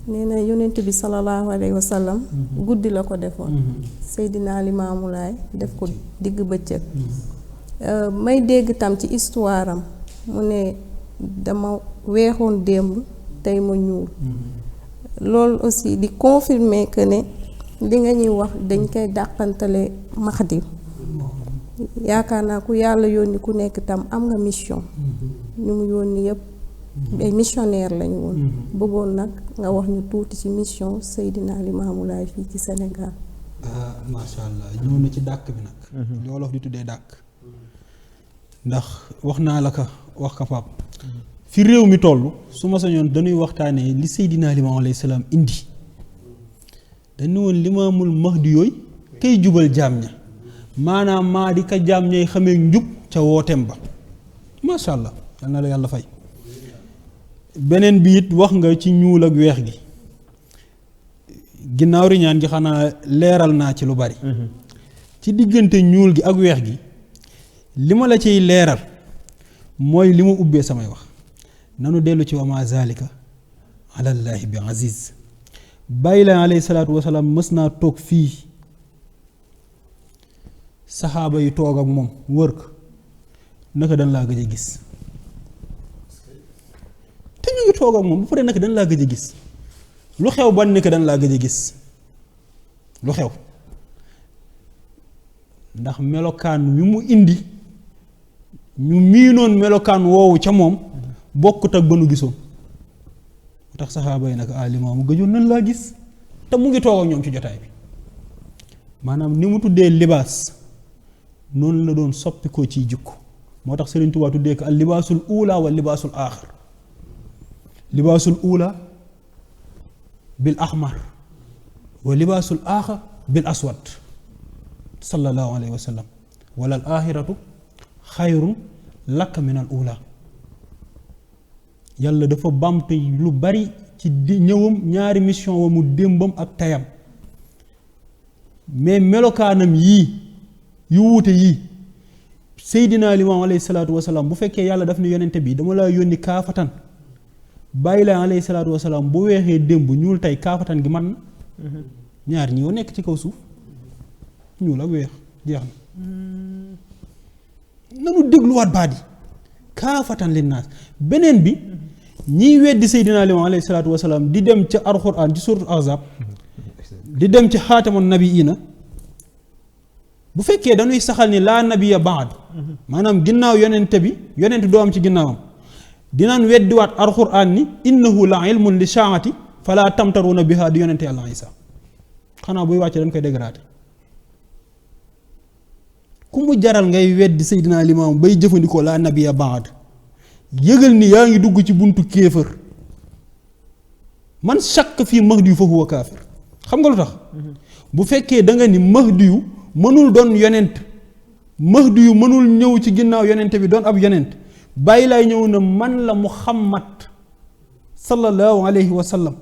nee na yonent bi sallallahu alayhi wa sallam guddi la ko defoon Seydina Limaamu Laay def ko digg bëccëg may dégg tam ci histoire am mu ne dama weexoon démb tey ma ñuul loolu aussi di confirmer que ne li nga ñuy wax dañ koy dàqantale Mahdi yaakaar naa ku yàlla yónni ku nekk tam am nga mission ñu mu yónni yëpp ay missionnaire lañu woon bëggoon nag nga wax ñu tuuti ci mission Seydina Limaamu Laay fii ci Sénégal. macha allah ñëw na ci dàkk bi nag li wolof di tuddee dàkk ndax wax naa la ko wax ka pap fi réew mi toll su ma sañoon dañuy waxtaanee li Seydina Limaamu alayhi salaam indi dañu woon limaamul mahdi yooyu kay jubal jaam ña maanaam maa di ka jaam ñay xamee njub ca wooteem ba macha allah yal na la yàlla fay beneen bi it wax nga ci ñuul ak weex gi ginnaaw riñaan gi xanaa leeral naa ci lu bari ci diggante ñuul gi ak weex gi li ma la ciy leeral mooy li ma ubbee samay wax nanu dellu ci wa ma zalika alallaahi bi aziz bàyyi la alayhi salaatu wasalaam mës naa toog fii saxaaba yi toog ak moom wër ko naka dañ laa gëj a gis te ñu ngi toog ak moom bu paree naka dañ laa gëj a gis lu xew ban nekk dañ laa gëj a gis lu xew ndax melokaan wi mu indi ñu miinoon melokaan woowu ca moom bokkut ak ba nu gisoon mu tax saxaaba yi nag Limaamu gëjoon nañ laa gis te mu ngi toog ak ñoom ci jotaay bi maanaam ni mu tuddee libaas noonu la doon soppi ko ciy jikko moo tax Sëriñ Tuubaa tuddee ko al libaasul uula wa libaasul aaxar libaasul uula bil ahmar wa libaasul aaxar bil aswad sallallahu alayhi wa sallam wala al aaxiratu xayrun laka min al uula yàlla dafa bamtu lu bari ci ñëwam ñaari mission wa mu démbam ak tayam mais melokaanam yii yu wuute yii Seydina Limaamu alayhi salaatu wasalaam bu fekkee yàlla daf ne yonente bi dama laa yónni kaafatan bàyyi la alayhi salaatu wasalaam bu weexee démb ñuul tey kaafatan gi man na ñaar ñi yoo nekk ci kaw suuf ñuul ak weex jeex na nanu dégluwaat baat yi kaafatan linnaas beneen bi ñiy weddi Seydina Limaamu alayhi salaatu wasalaam di dem ca alxuraan ci suuratul ahzaab di dem ci xaatamoon nabiyiina bu fekkee dañuy saxal ni laa nabiya baad maanaam ginnaaw yonente bi yonente doo am ci ginnaawam dinaan weddiwaat alxuraan ni innahu la ilmun li shaati fala tamtaruuna biha di yonente yàlla Isa xanaa buy wàcce dañ koy dégrader ku mu jaral ngay weddi Seydina Limaamu bay jëfandikoo laa nabiya baad yëgal ni yaa ngi dugg ci buntu kéefër man shakk fii mahdi fa huwa kaafir xam nga lu tax bu fekkee da nga ni mahdi yu mënul doon yonent mahdi yu mënul ñëw ci ginnaaw yonent bi doon ab yonent bàyyi laay ñëw na man la Muhammad sallallahu alayhi wa sallam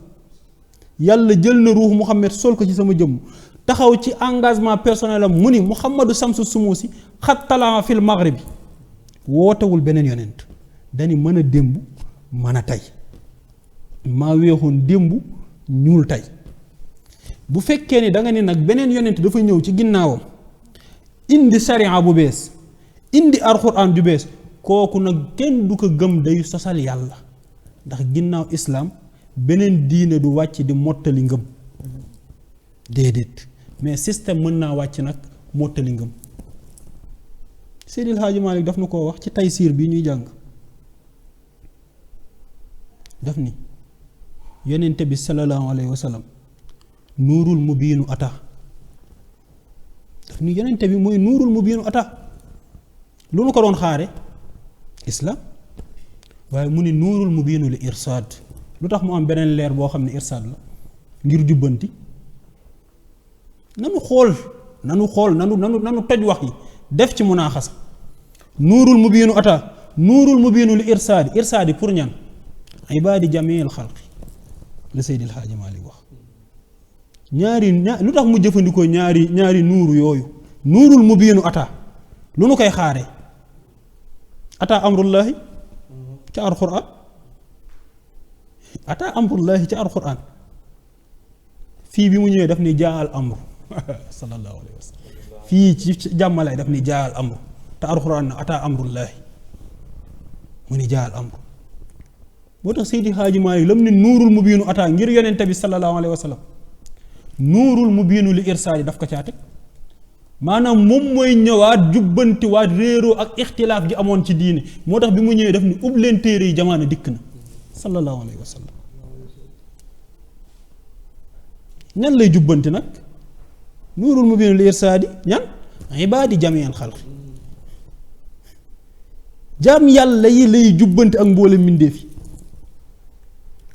yàlla jël na ruux Muhammad sol ko ci sama jëmm taxaw ci engagement personnel am mu ni Muhammadu Samsu Sumuusi xat talaa fil maghribi wootewul beneen yonent dañu mën a démb mën a tey maa weexoon démb ñuul tey bu fekkee ni da nga ne nag beneen yonent dafa ñëw ci ginnaawam indi sariya bu bees indi alxuraan ju bees kooku nag kenn du ko gëm day sosal yàlla ndax ginnaaw islaam beneen diine du wàcc di mottali ngëm déedéet mais système mën naa wàcc nag mottali ngëm Seydil Haaji Malick daf na koo wax ci Taysiir bi ñuy jàng daf ni yonente bi sallallahu alayhi wa sallam nuurul mubiinu ata daf ni yonente bi mooy nuurul mubiinu ata lu nu ko doon xaare islam waaye mu ni nuurul mubiinu li irsaad lu tax mu am beneen leer boo xam ne irsaad la ngir jubbanti nanu xool nanu toj wax yi def ci munaaxasa nuurul mubiinu ata nuurul mubiinu li irsaadi pour ñan ibaadi jamiil xalqi la Seydil Haaji Maalik wax lu tax mu jëfandikoo ñaari nuuru yooyu nuurul mubiinu ata lu nu koy xaare ata amrullahi ca alxuraan ata amrullahi ca alxuraan fii bi mu ñëwee daf ni jaa al amru sallallahu alayhi wa sallam fii ci jàmmalay daf ni jaa al amru te alxuraan na ata amrullahi mu ni jaa al amru moo tax Seydi Haaji Maalik lam ni nuurul mubiinu ata ngir yonente bi sallallahu alayhi wa sallam nuurul mubiinu li irsaadi daf ko caate maanaam moom mooy ñëwaat jubbantiwaat réeroo ak ixtilaaf gi amoon ci diine moo tax bi mu ñëwee daf ni ub leen téere yi jamaano dikk na sallallahu alayhi wa sallam ñan lay jubbanti nag nuurul mubiinu li irsaadi ñan ibaadi jamiil xalqi jaam yàlla yi lay jubbanti ak mboole mbindéef yi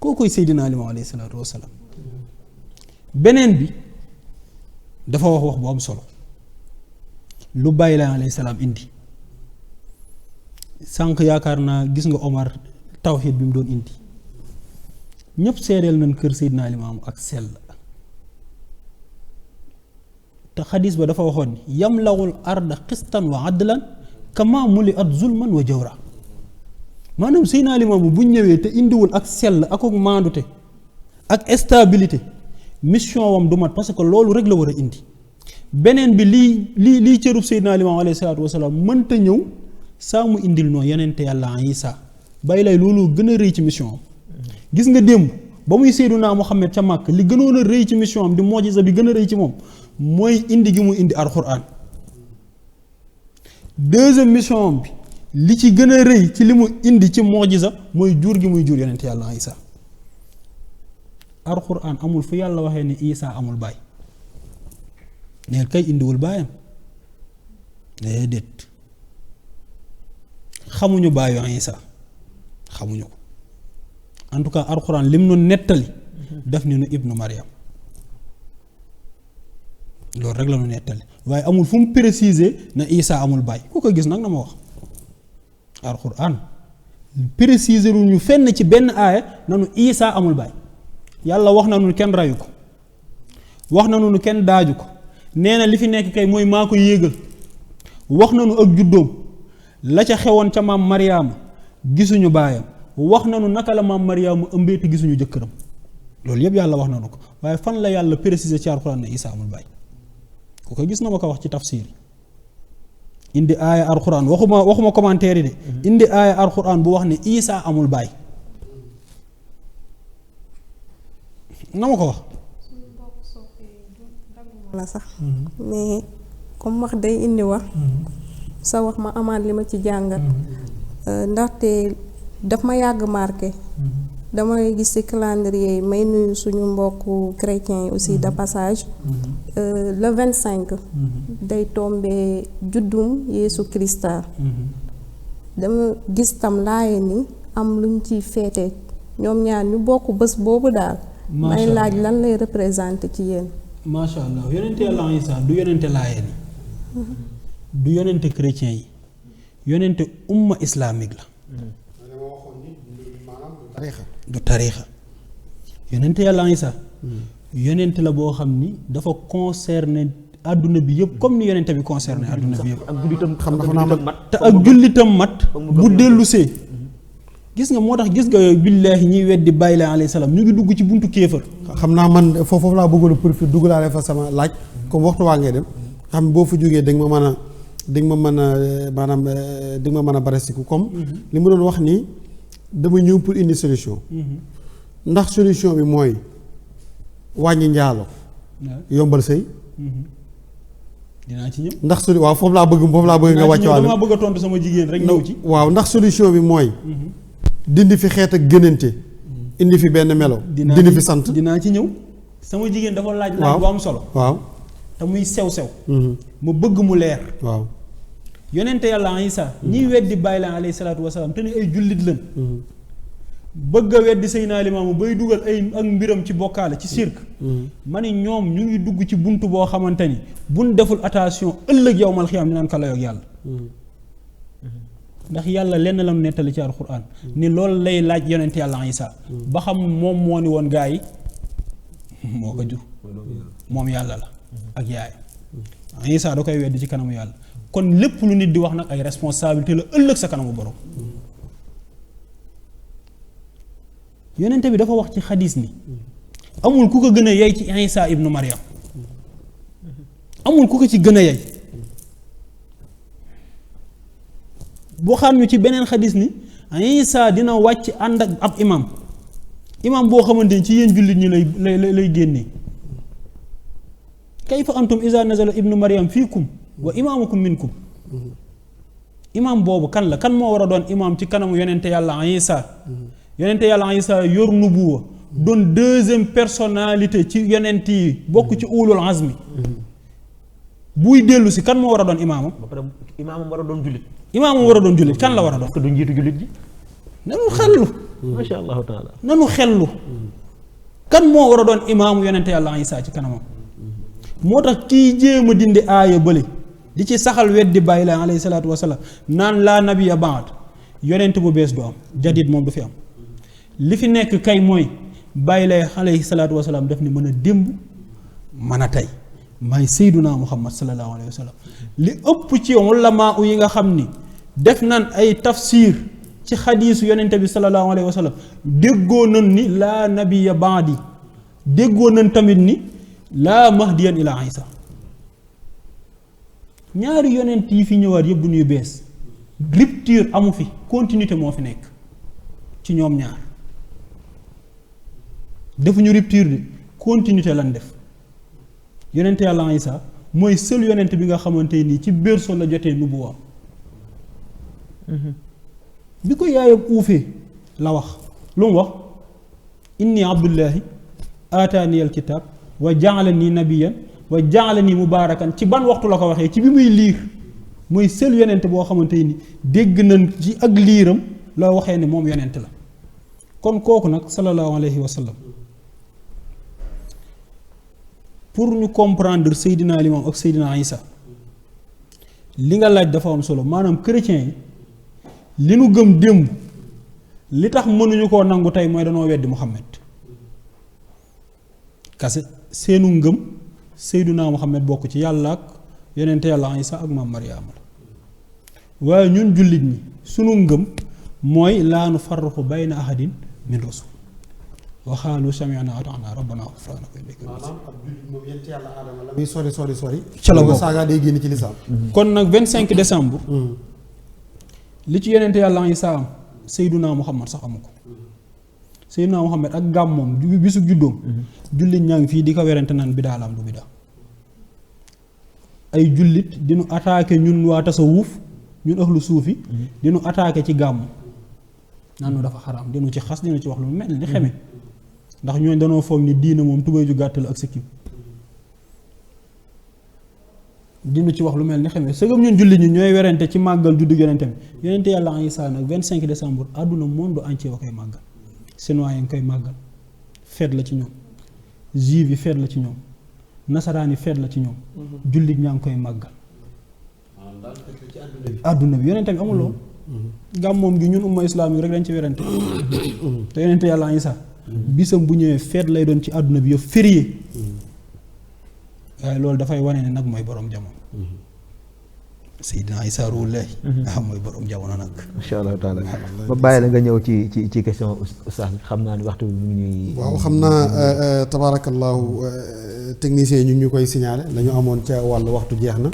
koo koy Seydina Limaamu alayhi salaatu wa salaam beneen bi dafa wax bu am solo lu bàyyi la alayhi salaam indi sànq yaakaar naa gis nga Omar tawxiid bi mu doon indi ñëpp seedeel nañ kër Seydina Limaamu ak sell te xadis ba dafa waxoon ni yamlawul arda xistan wa adlan kama muli at zulman wa jawra maanaam Seydina Limaamu bu ñëwee te indiwul ak sell ak maandute ak stabilité mission wam du mat parce que loolu rek la war a indi beneen bi lii cërub Seydina Limaamu alayhi salaatu wasalaam mënta ñëw saa mu indil noo yonente yàlla Isa bàyyi lay loolu gën a rëy ci mission am gis nga démb ba muy Seydunaa Muhammad ca Màkk li gënoon a rëy ci mission am di mojisa bi gën a rëy ci moom mooy indi gi mu indi alxuraan. deuxième mission am bi li ci gën a rëy ci li mu indi ci mojisa mooy jur gi muy jur yonent yàlla Isa. alxuraan amul fu yàlla waxee ni Isa amul baay neel kay indiwul baayam déedéet xamuñu baayu Isa xamuñu ko en tout cas alxuraan lim nu nettali daf ni nu ibnu Maryam loolu rek la nu nettali waaye amul fu mu préciser na Isa amul baay ku ko gis nag na ma wax. alxuraan préciser lu ñu fenn ci benn aaya nanu Isa amul baay yàlla wax na nu kenn rayu ko wax na nu kenn daaju ko nee na li fi nekk kay mooy maa ko yéegal wax na nu ak juddoom la ca xewoon ca maam Mariama gisuñu baayam wax na nu naka la maam Mariama ëmbee te gisuñu jëkkëram loolu yëpp yàlla wax na nu ko waaye fan la yàlla préciser ci alxuraan ne Isa amul baay ku ko gis na ma ko wax ci tafsir indi aaya alxuraan waxuma commentaire yi de indi aaya alxuraan bu wax ne Isa amul baay na ma ko wax. la sax mais comme wax day indi wax sa wax ma amaat li ma ci jàngat ndaxte daf ma yàgg marqué damay gis ci calendrier yi may nuyu suñu mbokku chrétiens yi aussi de passage le 25 day tombé juddum Yeesu Krista dama gis tam laaye ni am luñ ciy feete ñoom ñaar ñu bokk bés boobu daal may laaj lan lay représenté ci yéen. macha allah yonente yàlla Isa du yonente laayeen yi du yonente chrétien yi yonente umma islamique la du tariixa yonente yàlla Isa yonente la boo xam ni dafa concerné àdduna bi yëpp comme ni yonente bi concerné àdduna bi yëpp ak jullitam xam nga mat te ak jullitam mat bu dellusee gis nga moo tax gis nga billaahi ñiy weddi bàyyi la alayhi salaam ñu ngi dugg ci buntu kéefër. xam naa man foofu laa bëggoon a profité dugalaale fa sama laaj comme waxtu waa ngay dem xam boo fa jógee da nga ma mën a maanaam di nga ma mën a barestiku comme li ma doon wax nii dama ñëw pour indi solution ndax solution bi mooy wàññi njaalo yombal sëy dinaa ci ñëw ndax waaw foofu laa bëgg nga wàcc waale dama bëgg a tontu sama jigéen rek ñëw ci waaw ndax solution bi mooy dindi fi xeet ak gënante indi fi benn melo dindi fi sant dinaa ci ñëw sama jigéen dafa laaj bu am solo waaw te muy sew-sew ma bëgg mu leer waaw yonente yàlla Isa ñiy weddi bàyyi la alayhi salaatu wasalaam te ne ay jullit lañ bëgg a weddi Seydina Limaamu bay dugal ay ak mbiram ci bokkaale ci sirk ma ni ñoom ñu ngi dugg ci bunt boo xamante ni buñ deful attention ëllëg yawmal xiyaam dinaan ko layoog yàlla ndax yàlla lenn lam nettali ci alxuraan ni loolu lay laaj yonent yàlla Isa ba xam moom moo ni woon gaa yi moo ko jur moom yàlla la ak yaay Isa da koy weddi ci kanamu yàlla kon lépp lu nit di wax nag ay responsabilité la ëllëg sa kanamu borom yonente bi dafa wax ci xadis ni amul ku ko gën a yey ci Isa ibnu Maryam amul ku ko ci gën a yey boo xam ñu ci beneen xadis ni Isa dina wàcc ànd ak ab imam boo xamante ni ci yéen jullit ñi lay génnee kayfa antum iza nazala ibnu Maryam fiikum wa imaamukum minkum imam boobu kan la kan moo war a doon imam ci kanamu yonente yàlla Isa yonente yàlla Isa yor nubuwa doon deuxième personnalité ci yonent yi bokk ci ulul azmi buy dellu si kan moo war a doon imaamam imaamam war a doon jullit imaamam war a doon jullit kan la war a doon parce que du njiitu jullit ji nanu xellu masha allahu taala nanu xellu kan moo war a doon imaamu yonente yàlla Isa ci kanamam moo tax kii jéem a dindi aaya bële di ci saxal weddi bàyyi la alayhi salaatu wasalaam naan laa nabiya baad yonent bu bees du am jadid moom du fi am li fi nekk kay mooy bàyyi lay alayhi salaatu wasalaam daf ni mën a démb mën a tey maay sayduna muhammad sallallahu alayhi wa sallam li ëpp ci ulama yi nga xam ni def nan ay tafsir ci xadiisu yonente bi sallallahu alayhi wa sallam déggoo nan ni laa nabiya baadi déggoo nan tamit ni laa mahdiyan ila isa ñaari yonent yi fi ñëwaat yëpp du ñuy bees rupture amu fi continuité moo fi nekk ci ñoom ñaar defuñu rupture de continuité lan def yonent yàlla Isa mooy seul yonent bi nga xamante nii ci berceau la jotee nubuwa bi ko yaayam uufee la wax lu mu wax inni abdullahi aataani al kitab wa jaalani nabiyan wa jaalani mubaarakan ci ban waxtu la ko waxee ci bi muy liir mooy seul yonent boo xamante ni dégg nañ ci ak liiram la waxee ne moom yonent la kon kooku nag sallallahu alayhi wa sallam pour ñu comprendre Seydina Limam ak Seydina Isa li nga laaj dafa am solo maanaam chrétiens yi li nu gëm démb li tax mënuñu koo nangu tey mooy danoo weddi Muhammad kase seenu ngëm Seydina Muhammad bokk ci yàlla ak yonente yàlla Isa ak maam Mariama la waaye ñun jullit ñi sunu ngëm mooy laa nu farruqu bayna ahadin min rasul waxaalu sami'na wa ata'na rabbana ghufranaka maanaam ab jullit moom yent yàlla aadama la muy sori ca la bokk saaga day génn ci lislaam kon nag 25 décembre li ci yonente yàlla Isa am Seydina Muhammad sax amu ko Seydina Muhammad ak gàmmoom bisu juddoom jullit ñaa ngi fii di ko werante naan bidaa la am du bidaa ay jullit dinu attaqué ñun waa tasawuf ñun ahlu suufi dinu attaqué ci gàmmu naan dafa xaraam dinu ci xas dinu ci wax lu mel ni xeme ndax ñooñ danoo foog ni diina moom tubéy ju gàtt la ak sikkim dinu ci wax lu mel ni xeme sëgam ñun jullit ñi ñooy werante ci màggal juddu yonente bi yonente yàlla Isa nag 25 décembre àdduna monde entier wa koy màggal chinois yi ngi koy màggal feet la ci ñoom juif yi feet la ci ñoom nasaraan yi feet la ci ñoom jullit ñaa ngi koy màggal àdduna bi yonente bi amul loolu gàmmoom gi ñun umma islaam yi rek dañ ci werante te yonente yàlla Isa bisam bu ñëwee feet lay doon ci àdduna bi yëpp férié waaye loolu dafay wane ne nag mooy borom jamono Seydina Isa ruullahi mooy borom jamono nag incha allahu taala ba bàyyi la nga ñëw ci question oustaz xam naa ni waxtu bi mu ngi ñuy waaw xam naa tabarakallahu techniciens yi ñu koy signalé dañu amoon ca wàllu waxtu jeex na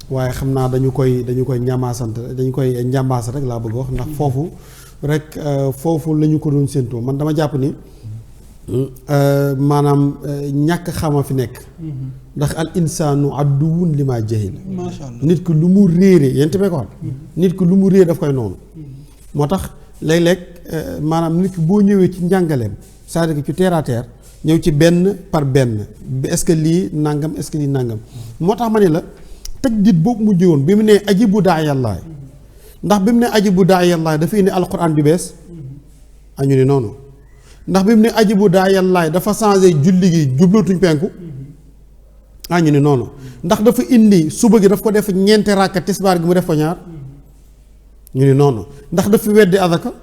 waaye xam naa dañu koy ñamaasante dañu koy njàmbaas rek laa bëgg wax ndax foofu rek foofu la ñu ko doon séentoo man dama jàpp ni maanaam ñàkk xama fi nekk ndax al insaanu adduwun li maa jahil macha allah nit ki lu mu réere yéen tamit ko nit ki lu mu réer daf koy noonu moo tax léeg-léeg maanaam nit ki boo ñëwee ci njàngaleem c'est-à-dire que ci terre à terre ñëw ci benn par benn est-ce que lii nangam est-ce que lii nangam moo tax ma ne la tajdid boobu mu jógoon bi mu ne ajibu daa yàllaay ndax bi mu ne ajibu daa yàllaay dafa indi alquran bi bees añu ne noonu ndax bi mu ne ajibu daa yàllaay dafa changé julli gi jublootuñ penku ñu ne noonu ndax dafa indi suba gi daf ko def ñeenti ràkka tisbaar gi mu def ko ñaar ñu ne noonu ndax dafa weddi azaka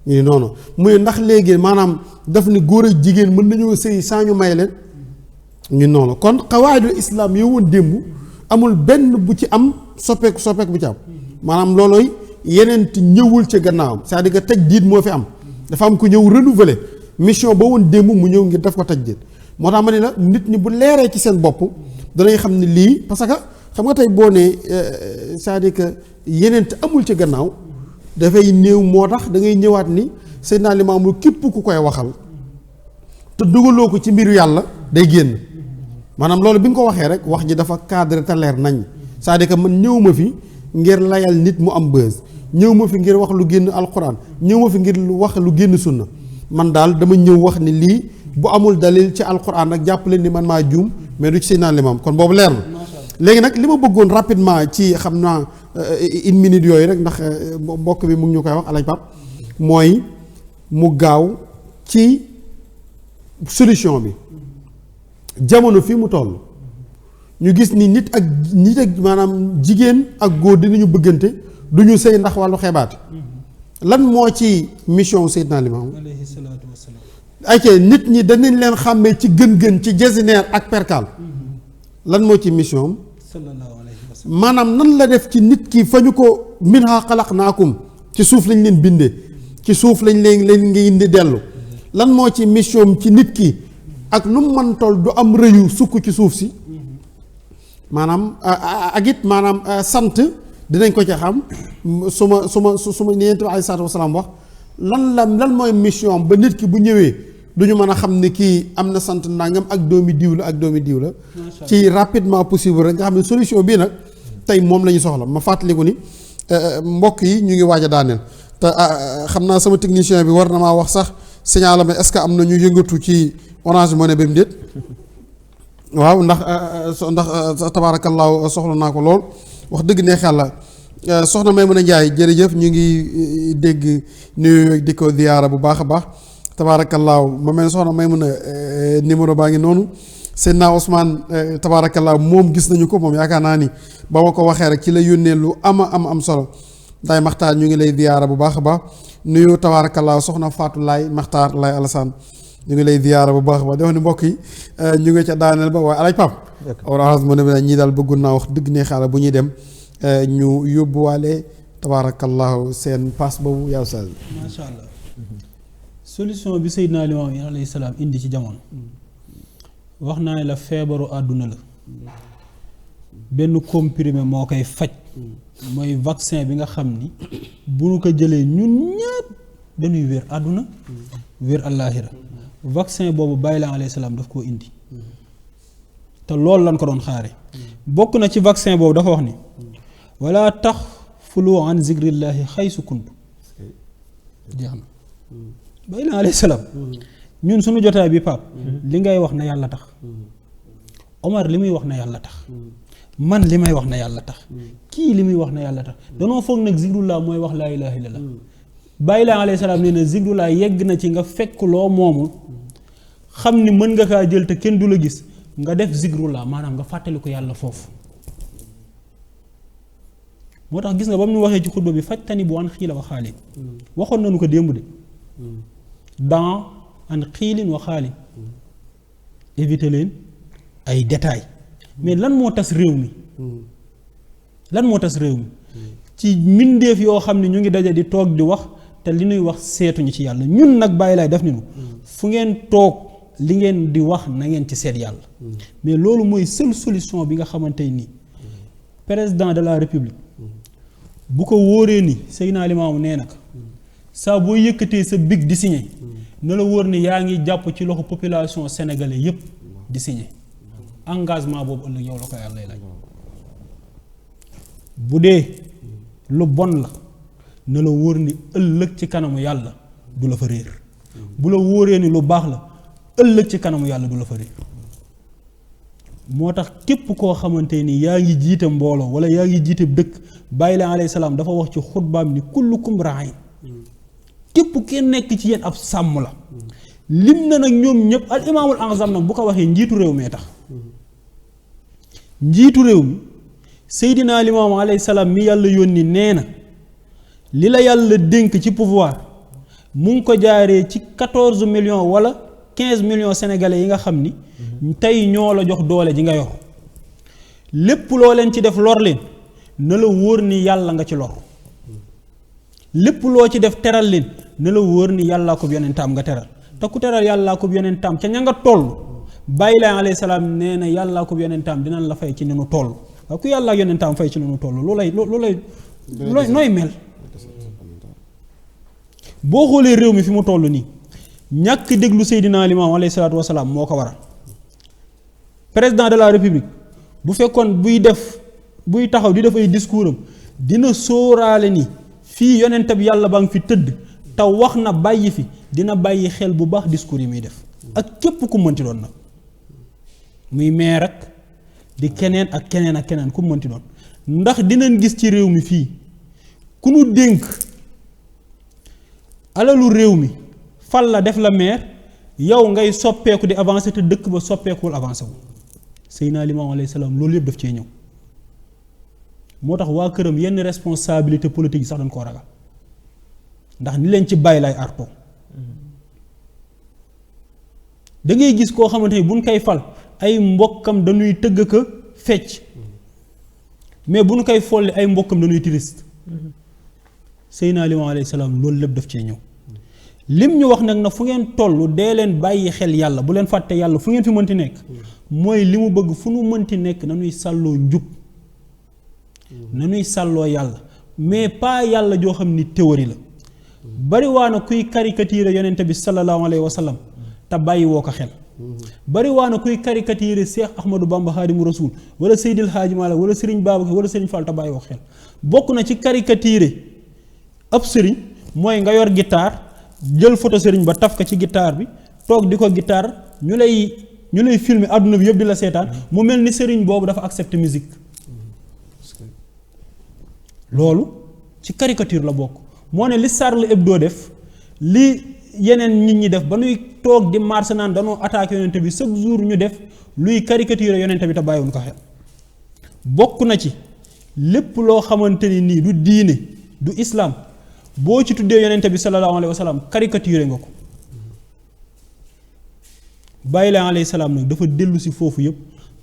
ñu ne noonu muy ndax léegi maanaam daf ni góor ak jigéen mën nañoo sëy saa ñu may leen ñu noonu kon xawaayidul islaam yow woon démb amul benn bu ci am soppeeku bu ci am maanaam loolooy yeneen ti ñëwul ci gannaawam c'est-à-dire que tajdiid moo fi am dafa am ku ñëw renouveler mission ba woon démb mu ñëw ngir def ko tajdiid moo tax ma ne la nit ñi bu leeree ci seen bopp danañ xam ne lii parce que xam nga tey boo nee c'est-à-dire que yeneen te amul ci gannaaw dafay néew moo tax da ngay ñëwaat ni Seydina Limaamu képp ku koy waxal te dugaloo ko ci mbiru yàlla day génn maanaam loolu bi nga ko waxee rek wax ji dafa cadré te leer nañ c'est-à-dire que man ñëw ma fi ngir layal nit mu am bës ñëw ma fi ngir wax lu génn alquran ñëw ma fi ngir wax lu génn sunna man daal dama ñëw wax ni lii bu amul dalil ci alquran nag jàpp leen ni man maa juum mais du ci Seydina Limaam kon boobu leer na léegi nag li ma bëggoon rapidement ci xam naa une minute yooyu rek ndax mbokk bi mu ngi ñu koy wax alaj pap mooy mu gaaw ci solution bi jamono fii mu toll ñu gis ni nit ak maanaam jigéen ak góor dinañu bëggante du ñu sëy ndax wàllu xeebaate lan moo ci mission Seydina Limaam alayhi salaatu wassalaam ayca nit ñi danañ leen xàmmee ci gën-gën ci jasineer ak perkaal lan moo ci mission am sallallahu alayhi wa sallam maanaam nan la def ci nit ki fa ñu ko minhaa xalaqnaakum ci suuf lañ leen bindee ci suuf lañ leen ngi indi dellu lan moo ci mission ci nit ki ak nu mu mën toll du am rëyu sukk ci suuf si maanaam ak it maanaam sant dinañ ko ca xam su ma ni Yonent bi alayhi salaatu wa salaam wax lan mooy mission ba nit ki bu ñëwee du ñu mën a xam ne kii am na sant ndàngam ak doomi diw la ak doomi diw la ci rapidement possible rek nga xam ne solution bii nag tey moom la ñu soxla ma fàttaliku ni mbokk yi ñu ngi waaj a daaneel te xam naa sama technicien bi war na maa wax sax signal ma est-ce que am na ñu yëngatu ci Orange Money bi mu déet waaw ndax tabaarakallaahu soxla naa ko lool wax dëgg neex yàlla soxna Maymuna Njaay jërëjëf ñu ngi dégg nuyu di ko ziyaara bu baax a baax tabaarakallaahu ma mel soxna Maymuna numéro baa ngi noonu Seydina Ousmane tabaarakallaahu moom gis nañu ko moom yaakaar naa ni ba ma ko waxee rek ci la yónnee lu am solo Nday Maxtaar ñu ngi lay ziyaara bu baax a baax nuyu tabaarakallaahu soxna Fatou Laay Maxtaar Laay Alassane ñu ngi lay ziyaara bu baax a baax di wax ni mbokk yi ñu ngi ca daaneel ba waaye alaaj Pam Orange Money bi ñii daal bëggoon naa wax dëgg ne xaala bu ñuy dem ñu yóbbuwaale tabaarakallaahu seen pass boobu yaa ustaz macha allah solution bi Seydina Limaamu alayhi salaam indi ci jamono wax naa ne la feebaru àdduna la benn comprimé moo koy faj mooy vaccin bi nga xam ni bu nu ko jëlee ñun ñëpp dañuy wér àdduna wér àllaaxira vaccin boobu bàyyi la alayhi salaam daf koo indi te loolu lañ ko doon xaare bokk na ci vaccin boobu dafa wax ni wala tax fulu an zikrillaahi xaysu kuntu jeex na bàyyi la alayhi salaam ñun suñu jotaay bi Pape li ngay wax na yàlla tax Omar li muy wax na yàlla tax man li may wax na yàlla tax kii li muy wax na yàlla tax danoo foog nag zikrullah mooy wax laa ilaaha illallah bàyyi la alayhi salaam nee na zikrullah yegg na ci nga fekk loo moomul xam ni mën nga kaa jël te kenn du la gis nga def zikrullah maanaam nga fàttali ko yàlla foofu moo tax gis nga ba mu waxee ci xutba bi fajtani bu an xiila wa xaalin waxoon nañu ko démb de dans an xiilin wa xaalin éviter leen ay détails mais lan moo tas réew mi lan moo tas réew mi ci mbindeef yoo xam ne ñu ngi daje di toog di wax te li ñuy wax seetuñu ci yàlla ñun nag bàyyi laay def ni nu fu ngeen toog li ngeen di wax na ngeen ci seet yàlla mais loolu mooy seule solution bi nga xamante ni président de la république bu ko wóoree ni Seydina Limaamu nee na ko saa boo yëkkatee sa big di signé na la wóor ni yaa ngi jàpp ci loxo population sénégalais yépp di signé engagement boobu ëllëg yow la ko yàlla lay laaj bu dee lu bon la na la wóor ni ëllëg ci kanamu yàlla du la fa réer bu la wóoree ni lu baax la ëllëg ci kanamu yàlla du la fa réer moo tax képp koo xamante ni yaa ngi jiite mbooloo wala yaa ngi jiite dëkk bàyyi la alayhi salaam dafa wax ci xutbaam ni kullukum raain képp kenn nekk ci yéen ab sàmm la lim na nag ñoom ñëpp al imaamul azam nag bu ko waxee njiitu réew mee tax njiitu réew mi Seydina Limaamu alayhi salaam mi yàlla yónni nee na li la yàlla dénk ci pouvoir mu ngi ko jaaree ci 14 millions wala 15 millions sénégalais yi nga xam ni tey ñoo la jox doole ji nga yor lépp loo leen ci def lor leen na la wóor ni yàlla nga ci lor lépp loo ci def teral leen na la wóor ni yàllaa ko yonentaam nga teral te ku teral yàllaa ko yonentaam ca ña nga toll bàyyi la alayhi salaam nee na yàllaa ko yonentaam dinañ la fay ci ni nu toll waaw ku yàllaa yonentaam fay ci ni nu toll loolay nooy mel boo xoolee réew mi fi mu toll nii ñàkk déglu Seydina Limaamu alayhi salaatu wasalaam moo ko waral président de la république bu fekkoon buy taxaw di def ay discours am dina sóoraale ni fii yonentab yàlla baa ngi fi tëdd te wax na bàyyi fi dina bàyyi xel bu baax discours yi muy def ak képp ku mënti doon nag muy maire rek di keneen ak keneen ak keneen ku mënti doon ndax dinañ gis ci réew mi fii ku nu dénk alalu réew mi fal la def la maire yow ngay soppeeku di avancer te dëkk ba soppeekuwul avancé wu Seydina Limaamu alayhi salaam loolu yëpp daf cee ñëw moo tax waa këram yenn responsabilité politique yi sax dañ koo ragal ndax ni leen ci bàyyi lay arto da ngay gis koo xamante ni buñ koy fal ay mbokkam dañuy tëgg ka fecc mais buñ koy folli ay mbokkam dañuy triste Seydina Limaamu alayhi salaam loolu lépp daf cee ñëw lim ñu wax nag na fu ngeen toll dee leen bàyyi xel yàlla bu leen fàtte yàlla fu ngeen fi mënti nekk mooy li mu bëgg fu nu mënti nekk nañuy sàlloo njub nañuy sàlloo yàlla mais pas yàlla joo xam ni théorie la bari waa na kuy caricature yonente bi sallallahu alayhi wa sallam te bàyyi woo ko xel bari waa na kuy caricature Cheikh Ahmadou Bamba Khadimu Rasoul wala Seydil Hadji Malick wala Serigne Babacar wala Serigne Fall te bàyyi woo ko xel bokk na ci caricature ab sëriñ mooy nga yor guitare jël photo sëriñ ba taf ko ci guitare bi toog di ko guitare ñu lay filmer àdduna bi yëpp di la seetaan mu mel ni sëriñ boobu dafa accepter musique loolu ci caricature la bokk moo ne li Charlie Hebdo def li yeneen nit ñi def ba nuy toog di marché naan danoo attaqué yonente bi chaque jour ñu def luy caricature yonente bi te bàyyiwuñ ko xel bokk na ci lépp loo xamante ni nii du diine du islam boo ci tuddee yonente bi sallallahu alayhi wa sallam caricature nga ko bàyyi la alayhi salaam nag dafa dellu si foofu yëpp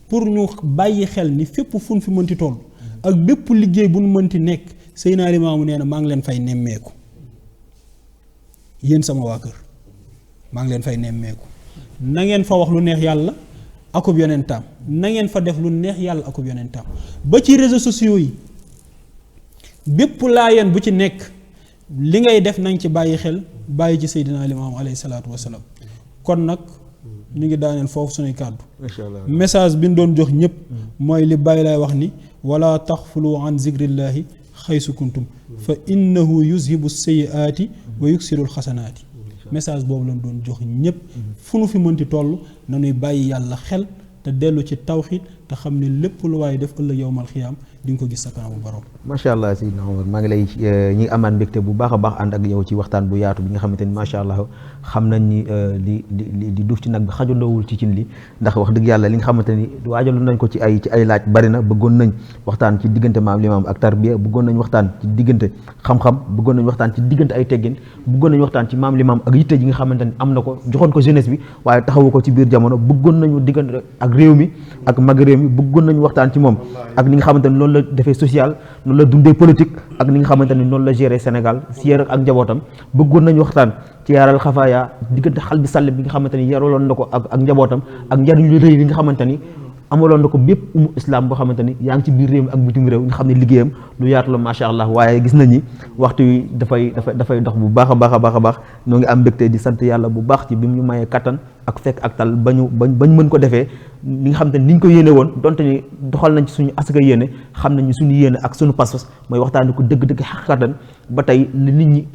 pour ñu bàyyi xel ni fépp fu ñu fi mënti toll ak bépp liggéey bu ñu mënti nekk Seydina Limaamu nee na maa ngi leen fay nemmeeku yéen sama waa kër maa ngi leen fay nemmeeku na ngeen fa wax lu neex yàlla akub yonentaam na ngeen fa def lu neex yàlla akub yonentaam ba ci réseaux sociaux yi bépp laayeen bu ci nekk li ngay def nañ ci bàyyi xel bàyyi ci Seydina Limaamu alayhi salaatu wasalaam kon nag ñu ngi daaneel foofu suñuy kàddu message bi ñu doon jox ñëpp mooy li bàyyi lay wax ni wala taxfulu an zikrillahi xaysu kuntum fa innahu yuzhibu sayyiaati wa yuksirul xasanaati message boobu lañ doon jox ñëpp fu nu fi mënti toll nañuy bàyyi yàlla xel te dellu ci tawxiid te xam ne lépp lu waaye def ëllëg yowmal xiyaam di nga ko gis sa kanamu borom. macha allah Seydina Omar maa ngi lay ñi ngi amaat mbégte bu baax a baax ànd ak yow ci waxtaan bu yaatu bi nga xamante ni macha allah xam nañ ni li duuf ci nag bi xajandoowul ci cin li ndax wax dëgg yàlla li nga xamante ni waajaloon nañ ko ci ay laaj bari na bëggoon nañ waxtaan ci diggante maam limaam ak tarbiya bëggoon nañ waxtaan ci diggante xam-xam bëggoon nañ waxtaan ci diggante ay teggin bëggoon nañ waxtaan ci maam limaam ak yitte ji nga xamante ni am na ko joxoon ko jeunesse bi waaye taxawu ko ci biir jamono bëggoon nañu diggante ak réew mi ak mag réew mi bëggoon nañu waxtaan ci moom ak ni nga xamante ni noonu la defee social noonu la dundee politique ak ni nga xamante ni noonu la gérer Sénégal sièr ak njabootam bëggoon nañu waxtaan ci yaaral xafaaya diggante xal bi sàll bi nga xamante ni yaraloon na ko ak njabootam ak njariñ lu rëy li nga xamante ni amaloon na ko bépp islam boo xamante ni yaa ngi ci biir réew mi ak bitim réew nga xam ne liggéeyam lu yaatu la macha allah waaye gis nañ ni waxtu yi dafay dox bu baax a baax ñoo ngi am mbégte di sant yàlla bu baax ci bi mu ñu mayee kattan ak fekk ak tal bañ mën ko defee li nga xamante ni ni ñu ko yéene woon donte ni doxal nañ ci suñu asaka yéene xam nañ suñu yéene ak suñu pas-pas mooy waxtaani ko dëgg-dëgg xaqatan ba tey li nit ñi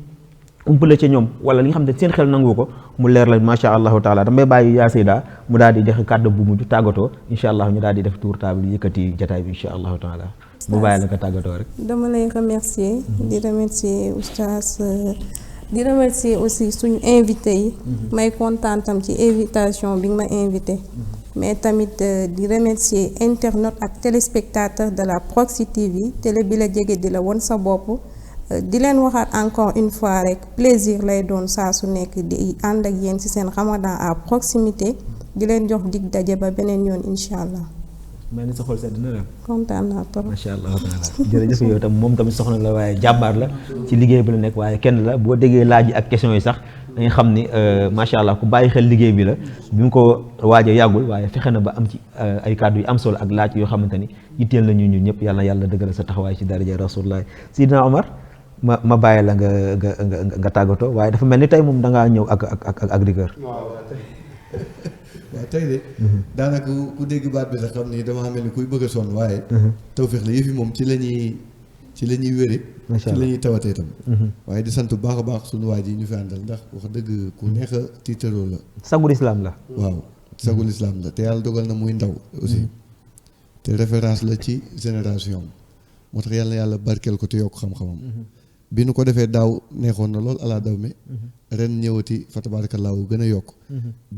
umpale ca ñoom wala li nga xam ne seen xel nangu ko mu leer la macha allahu taala damay bàyyi yaa Seyda mu daal di joxe kàddu bu mujj tàggatoo incha allah ñu daal di def tour table yëkkati jataay bi incha allahu taala mu bàyyi la ko tàggatoo rek. dama lay remercier di remercier oustaz di remercier aussi suñu invité yi may kontaan tam ci invitation bi nga ma invité mais tamit di remercier internautes ak téléspectateurs de la Proxi TV télé bi la jege di la won sa bopp di leen waxaat encore une fois rek plaisir lay doon saa su nekk di ànd ak yéen ci seen Ramadan à proximité di leen jox dig daje ba beneen yoon incha allah. mel ni sa xol sedd na la. kontaan naa trop. macha allah taala jërëjëf yow tam moom tamit soxna la waaye jàmbaar la ci liggéey bi la nekk waaye kenn la boo déggee laaj yi ak questions yi sax dañuy xam ni macha allah ku bàyyi xel liggéey bi la bi mu ko waajee yàggul waaye fexe na ba am ci ay kàddu yu am solo ak laaj yoo xamante ni yitteel na ñun ñëpp yàlla dëggal sa taxawaay ci daraja rasulullah Sidina Omar ma bàyyi la nga tàggatoo waaye dafa mel ni tey moom da ngaa ñëw ak rigueur. waaw tey de daanaka ku dégg baat bi sax xam ni damaa mel ni kuy bëgg a sonn waaye tawfeex la yëf yi moom ci la ñuy wére ci la ñuy tawatee itam waaye di sant bu baax a baax suñu waa ji ñu fi àndal ndax wax dëgg ku neex a tiitaroo la sagul islam la waaw sagul islam la te yàlla dogal na muy ndaw aussi te référence la ci génération moo tax yàlla barkeel ko te yokk xam-xamam bi nu ko defee daaw neexoon na lool ala daw mi ren ñëwati fa tabaarakallaahu gën a yokk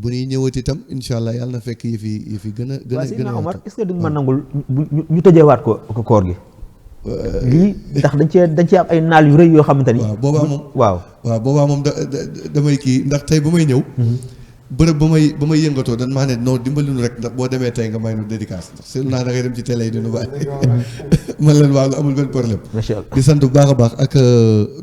bu ñuy ñëwati itam incha allah yàlla na fekk yi fi gën a Seydina Omar est-ce que duñ ma nangul ñu tëjeewaat ko koor gi lii ndax dañ cee am ay naal yu rëy yoo xamante ni waaw boobaa moom damay kii ndax tey ba may ñëw bërëb ba may yëngatoo dañ maa ne non dimbali nu rek ndax boo demee tey nga may nu dédicace ndax seetlu naa da ngay dem ci télé yi dinu bàyyi man leen waaw amul benn problème di sant bu baax a baax ak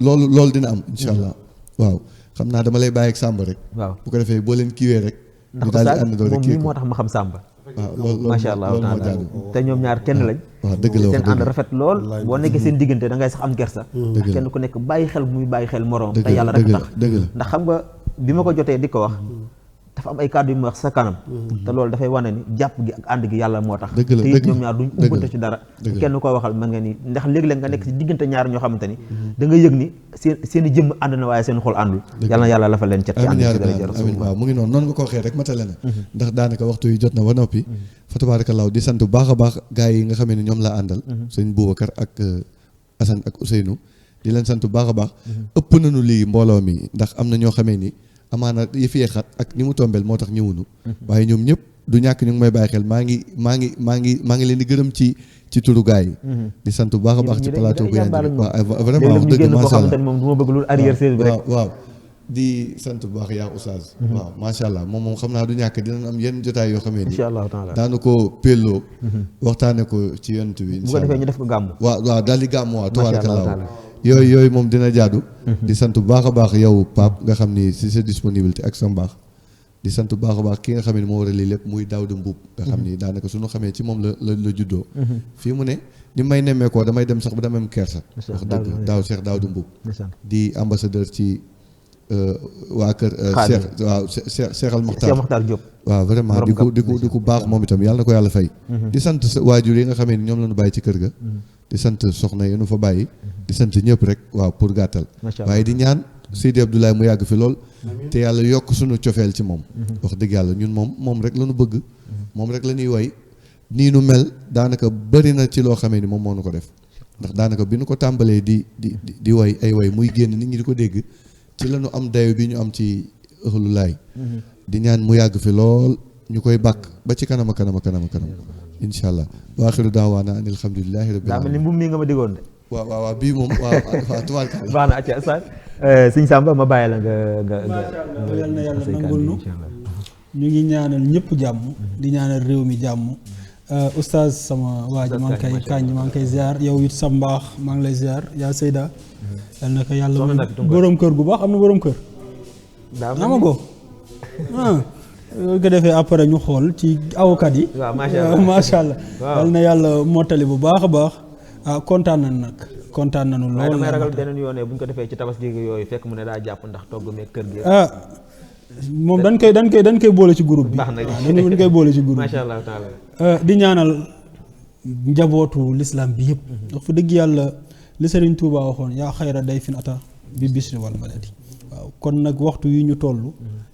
loolu dina am incha allah waaw xam naa dama lay bàyyi ak Samba rek waaw bu ko defee boo leen kiiwee rek ñu daal di ànd doo rek kii moo tax ma xam Samba waaw loolu macha allah moo jaadu te ñoom ñaar kenn lañ waaw dëgg la seen ànd rafet lool boo nekkee seen diggante da ngay sax am kersa ndax kenn ku nekk bàyyi xel muy bàyyi xel moroom te yàlla rek tax dëgg la ndax xam nga bi ma ko jotee di ko wax dafa am ay kàddu yu mu wax sa kanam te loolu dafay wane ni jàpp gi ak ànd gi yàlla moo tax dëgg la te it ñoom ñaar duñ dëgg la ubbante ci dara dëgg la kenn koo waxal mën nga ni ndax léeg-léeg nga nekk ci diggante ñaar ñoo xamante ni da nga yëg ni seen i jëmm ànd na waaye seen xol àndul yàlla na yàlla la fa leen cat ci ànd ci dara amiin waaw mu ngi noonu nga ko waxee rek matale na ndax daanaka waxtu yi jot na ba noppi fa tabaarakallaahu di sant bu baax a baax gars yi nga xamee ne ñoom laa àndal sëñ Boubacar ak Assane ak Ousseynou di leen sant bu baax a baax ëpp nañu lii mbooloo mi ndax am na ñoo xamee ni amaana yëf yee xat ak ni mu tombeel moo tax ñëwunu waaye ñoom ñëpp du ñàkk ñu ngi may bàyyi xel maa ngi leen di gërëm ci turu gaay yi di sant bu baax a baax ci plateau bu yànj waaw vraiment wax dëgg macha allah moom du ma bëgg lu arrière service bi rek waaw di sant bu baax yaa oustaz waaw macha allah moom xam naa du ñàkk dinañ am yenn jotaay yoo xamee ni incha allahu taala daanu ko pelloo waxtaane ko ci yonent bi bu ko defee ñu def ko gàmm waaw daal di gàmm waaw tabaarakallaa yooyu moom dina jaadu di sant bu baax a baax yow Pape nga xam ni si sa disponibilité ak sa mbaax di sant bu baax a baax ki nga xam ne moo war a lii lépp muy Daouda Mbuub nga xam ni daanaka suñu xamee ci moom la juddoo fii mu ne ni may nemmee koo damay dem sax ba dama am kersa wax dëgg Cheikh Daouda Mbuub di ambassadeur ci waa kër Cheikh al Mokhtar Diop waaw vraiment di ko baax moom itam yàlla na ko yàlla fay di sant waajur yi nga xamee ni ñoom la ñu bàyyi ci kër ga di sant soxna yi nu fa bàyyi di sant ñëpp rek waaw pour gàttal waaye di ñaan Seydi Abdoulaye mu yàgg fi lool te yàlla yokk suñu cofeel ci moom wax dëgg yàlla ñun moom rek la ñu bëgg moom rek la ñuy way nii nu mel daanaka bëri na ci loo xamee ni moom moo nu ko def ndax daanaka bi nu ko tàmbalee di way ay way muy génn nit ñi di ko dégg ci la ñu am dayo bi ñu am ci ëxlu laay di ñaan mu yàgg fi lool ñu koy bàkk ba ci kanam a kanam incha allah wa axiru daawaana an alhamdulilahi rabbil daa mel ni mbubb mii nga ma diggoon de waaw bii moom waaw tubaarkalla baax na acca Assane sëñ Samba ma bàyyi la nga yal na yàlla nangul nu ñu ngi ñaanal ñëpp jàmm di ñaanal réew mi jàmm oustaz sama waa ji maa ngi koy ziar yow it sa mbaax maa ngi lay ziar yaa Seyda yal na ko yàlla borom kër gu baax am na borom kër ama ko ko defee après ñu xool ci awkat yi macha allah yal na yàlla mottali bu baax a baax kontaan nañu lool damay ragal beneen yoon bu ñu ko defee ci tabaski yooyu fekk mu ne daa jàpp ndax togg meeg kër gi moom dañ koy boole ci groupe bi dañ koy boole ci groupe bi macha allah taala di ñaanal njabootu l'islam bi yëpp wax fa dëgg yàlla li Serigne Touba waxoon yaa xayra day fin ata bi bisri wal madadi waaw kon nag waxtu yi ñu toll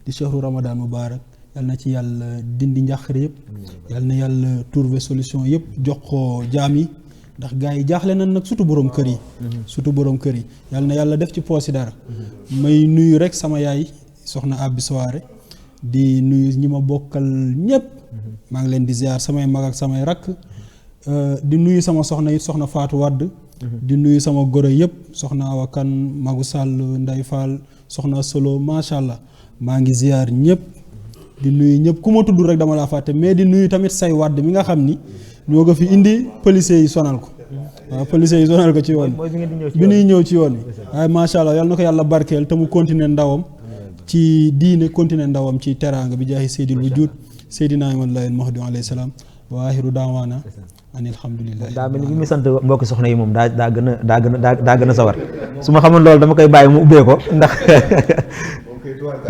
di chehru ramadan mubarak yal na ci yàlla dindi njàqare yëpp yal na yàlla trouver solution yëpp jox ko jaam yi ndax gars yi jaaxle nañ nag surtout borom kër yi yal na yàlla def ci poosi dara may nuyu rek sama yaay soxna Abbi Soare di nuyu ñi ma bokkal ñëpp maa ngi leen di ziar samay mag ak samay rakk di nuyu sama soxna it soxna Fatou Wadd di nuyu sama goro yëpp soxna Awa Kan Magu Sall Nday Fall soxna Solo macha allah maa ngi ziar ñëpp di nuyu ñëpp ku ma tudd rek dama laa fàtte mais di nuyu tamit say Wadd mi nga xam ni ñoo ko fi indi policiers yi sonal ko waaw policiers yi sonal ko ci yoon bi ñuy ñëw ci yoon bi waaye macha allah yal na ko yàlla barkeel te mu continuer ndawam ci diine continuer ndawam ci teraanga bi jaahi seydil wujud seydina Muhammad al-Mahdi alayhi salaam wa axiru daawaana an alhamdulilah. daa mel ni bi muy sant mbokki soxna yi moom daa gën a sawar su ma xamoon loolu dama koy bàyyi mu ubbee ko ndax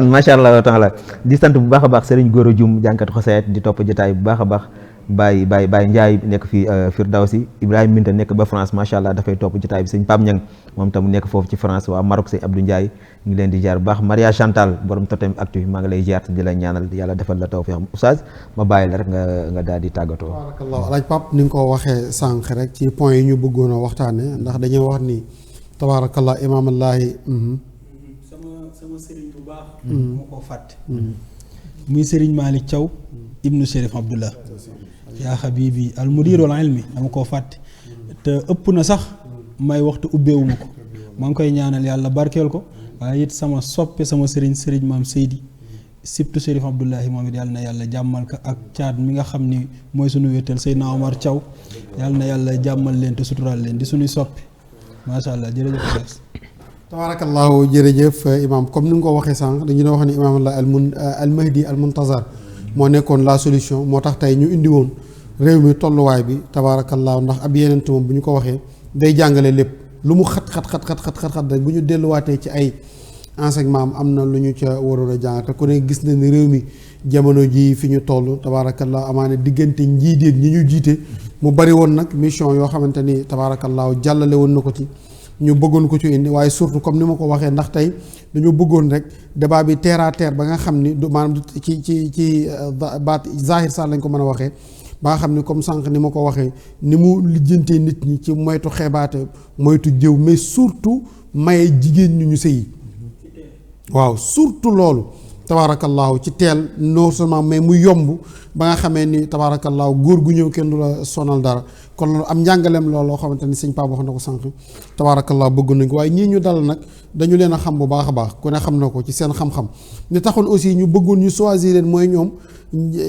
macha allah taala di sant bu baax a baax Serigne Gora Dioum jànkatu xasaayid di topp jotaay bu baax a baax Baye Ndiaye nekk fii Firdawsi Ibrahima Minta nekk ba France macha allah dafay topp jotaay bi sëñ Pam Ñang moom tam nekk foofu ci France waa Maroc sëñ Abdou Ndiaye ñu ngi leen di jaar bu baax Maria Chantal borom Totem Actu maa ngi lay jaar di la ñaanal yàlla defal la tawfiq oustaz ma bàyyi la rek nga daal di tàggatoo. barakallahu alaaj Pap ni nga ko waxee sànq rek ci point yi ñu bëggoon a waxtaane ndax dañoo wax ni tabaarakallah imaamallaahi sama sëriñ bu baax moo ko fàtte muy sëriñ Malick Thiaw ibnu Chérif Abdullah yaa xabibi al mudirul ilmi dama koo fàtte te ëpp na sax may waxtu ubbeewuma ko maa ngi koy ñaanal yàlla barkeel ko waaye it sama soppe sama sëriñ maam Seydi sibtu Chérif Abdullahi moom it yàlla na yàlla jàmmal ko ak caat mi nga xam ni mooy sunu wéttal Seydina Omar Thiaw yàlla na yàlla jàmmal leen te sutural leen di suñuy soppe macha allah jërëjëf tabarakallahu jërëjëf imam comme ni nga ko waxee sànq dañu doon wax ni imaam al mahdi al muntazar moo nekkoon la solution moo tax tey ñu indi woon réew mi tolluwaay bi tabaarakallaahu ndax ab yeneen moom bu ñu ko waxee day jàngale lépp lu mu xat rek bu ñu delluwaatee ci ay enseignement am na lu ñu ca waroon a jàng te ku ne gis na ni réew mi jamono ji fi ñu toll tabaarakallah amaane diggante njiidéeg ñi ñu jiite mu bari woon nag mission yoo xamante ni tabaarakallah jàllale woon na ko ci ñu bëggoon ko ci indi waaye surtout comme ni ma ko waxee ndax tey dañoo bëggoon rek débat bi terre à terre ba nga xam ni du maanaam ci baat zahir sax lañ ko mën a waxee ba nga xam ni comme sànq ni ma ko waxee ni mu lijjantee nit ñi ci moytu xeebaate moytu jëw mais surtout maye jigéen ñu sëyi waaw surtout loolu tabaarakallaahu ci teel non seulement mais mu yomb ba nga xamee ni tabaarakallaahu góor gu ñëw kenn du la sonal dara kon loolu am njàngaleem loolu loo xamante ni sëñ Pape wax na ko sànq tabaarakallaahu bëgg nañ ko waaye ñii ñu dal nag dañu leen a xam bu baax a baax ku ne xam na ko ci seen xam-xam ni taxoon aussi ñu bëggoon ñu choisir leen mooy ñoom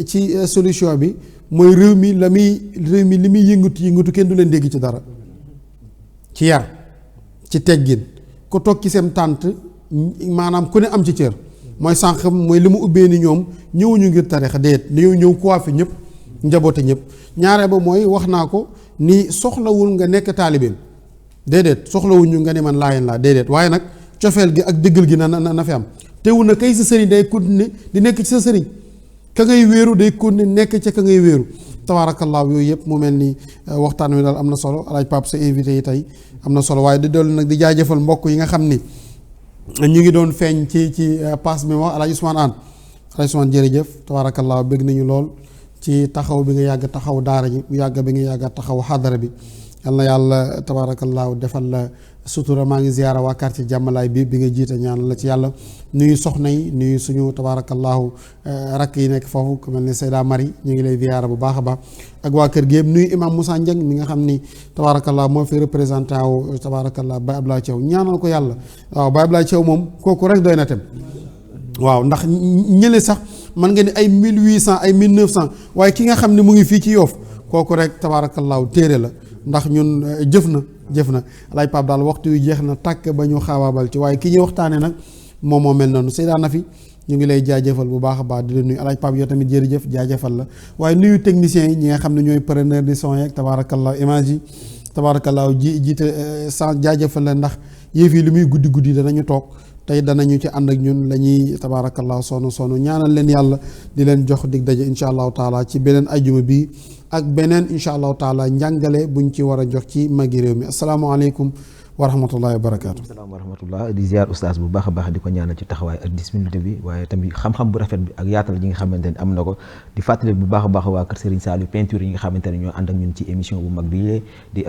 ci solution bi mooy réew mi li muy yëngatu kenn du leen dégg ci dara ci yar ci teggin ku toog ci seen tànt maanaam ku ne am ci cër mooy sànq mooy li mu ubbee ni ñoom ñëwuñu ngir tarixa déet dañoo ñëw coiffé ñëpp njaboote ñëpp ñaaree ba mooy wax naa ko ni soxlawul nga nekk taalibeem déedéet soxlawuñu nga ne man laayeen laa déedéet waaye nag cofeel gi ak dëggal gi na fi am teewul na kay sa sëriñ day continuer di nekk ci sa sëriñ ka ngay wéeru day continuer nekk ca ka ngay wéeru tabaarakallaa yooyu yëpp mu mel ni waxtaan wi daal am na solo alaaj Pape sa invité yi tey am na solo waaye di dellu nag di jaajëfal mbokk yi nga xam ni ñu ngi doon feeñ ci pass bi wax alaaj Ousmane Anne alaaj Ousmane jërëjëf tabaarakallaa bëgg nañu lool ci taxaw bi nga yàgg taxaw daara ji bi nga yàgg taxaw xadara bi yal na yàlla tabaarakallaa defal la sutura maa ngi ziyaara waa quartier jàmmalaay bi nga jiite ñaan la ci yàlla nuyu soxna yi nuyu suñu tabaarakallaahu rakk yi nekk foofu ku mel ne Seyda Marie ñu ngi lay ziyaara bu baax a baax ak waa kër gi yëpp nuyu imam Moussa Ndiang mi nga xam ni tabaarakallaa moo fi représenté wu tabaarakallaa Baye Abdoulaye Thiaw ñaanal ko yàlla waaw Baye Abdoulaye Thiaw moom kooku rek doy na tem waaw ndax ñële sax man nga ni ay 1800 ay 1900 waaye ki nga xam ne mu ngi fii ci Yoff kooku rek tabaarakallaahu téere la ndax ñun jëf na alaaj Pape daal waxtu wi jeex na tàkk ba ñu xaabaabal ci waaye ki ñuy waxtaane nag moom moo mel noonu Seyda Nafi ñu ngi lay jaajëfal bu baax a baax di la nuyu alaaj Pape yow tamit jërëjëf jaajëfal la waaye nuyu techniciens yi ñi nga xam ne ñooy preneur de son yeeg tabaarakallaahu image yi tabaarakallaahu jiite sans jaajëfal la ndax yëf yi li muy guddi danañu toog tey danañu ci ànd ak ñun la ñuy tabaarakallaahu sonn ñaanal leen yàlla di leen jox dig daje incha allahu taala ci beneen ajjuma bi ak beneen incha allahu taala njàngale buñ ci war a jox ci magi réew mi asalaamaaleykum wa rahmatullahi wa barakaatu. asalaam wa rahmatullah di ziar oustaz bu baax a baax di ko ñaanal ci taxawaay ak disponibilité bi waaye tamit xam-xam bu rafet bi ak yaatal ji nga xamante ne am na ko di fàttali bu baax a baax waa kër Serigne Saliou peinture yi nga xamante ne ñoo ànd ak ñun ci émission bu mag bi di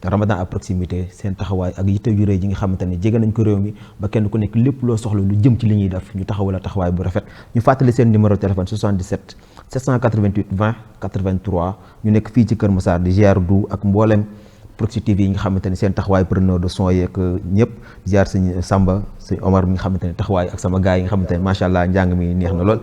Ramadan à proximité seen taxawaay ak yitte yu rëy ji nga xamante ne jege nañ ko réew mi ba kenn ku nekk lépp loo soxla lu jëm ci li ñuy def ñu taxawal taxawaay bu rafet ñu fàttali seen numéro téléphone 77 788 20 83 ñu nekk fii ci Kër Massar di ziar du ak mboolem Proxi TV yi nga xamante ne seen taxawaay preneur de son yeeg ñëpp ziar sëñ Samba sëñ Omar mi nga xamante ne taxawaay ak sama gars yi nga xamante ne macha allah njàng mi neex na lool.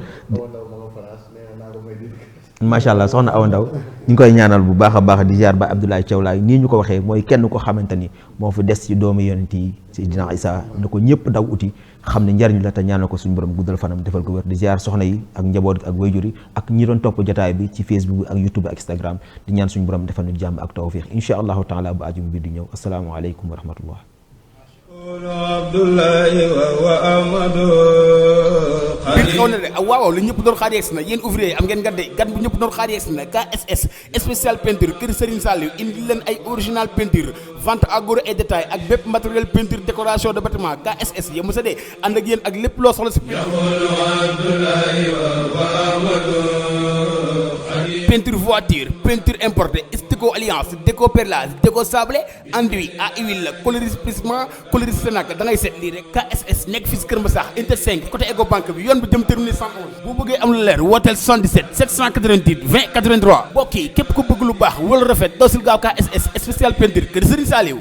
macha allah soxna Awa Ndaw ñu ngi koy ñaanal bu baax a baax di ziar ba Abdoulaye Thiaw Laay nii ñu ko waxee mooy kenn ko xamante ni moo fi des ci doomu yonent yi Seydina Isa na ko ñëpp daw uti xam ne njariñ la te ñaanal ko suñu borom guddal fanam defal ko wér di ziar soxna yi ak njaboot ak wayjur yi ak ñi doon topp jotaay bi ci Facebook ak YouTube ak Instagram di ñaan suñu borom defal ñu jàmm ak tawfiq insha allahu taala bu ajum bi di ñëw asalaamaaleykum wa rahmatullah Abdoulaye wa Amadou biir xew na de waaw li ñëpp doon xaar yegsi na yéen ouvrier yi am ngeen gan bu ñëpp doon xaar yegsi na KSS spécial peinture kër Serigne Saliou indi leen ay original peinture vente à gros et détail ak bépp matériel peinture décoration de bâtiment KSS ya mësa de ànd ak yéen ak lépp loo soxla si peinture voiture peinture importée Stico Alliance déco perlage déco sablé enduit à huile colorissement Sénac da ngay seet lii rek KSS nekk fii si Kër Massar unité 5 côté Ecobank bi yoon bi jëm terminé 111 bu bëggee am lu leer wooteel 77 788 20 83 mbokk yi képp ku bëgg lu baax wala rafet doosil gaaw KSS spécial peinture kër Serigne Saliou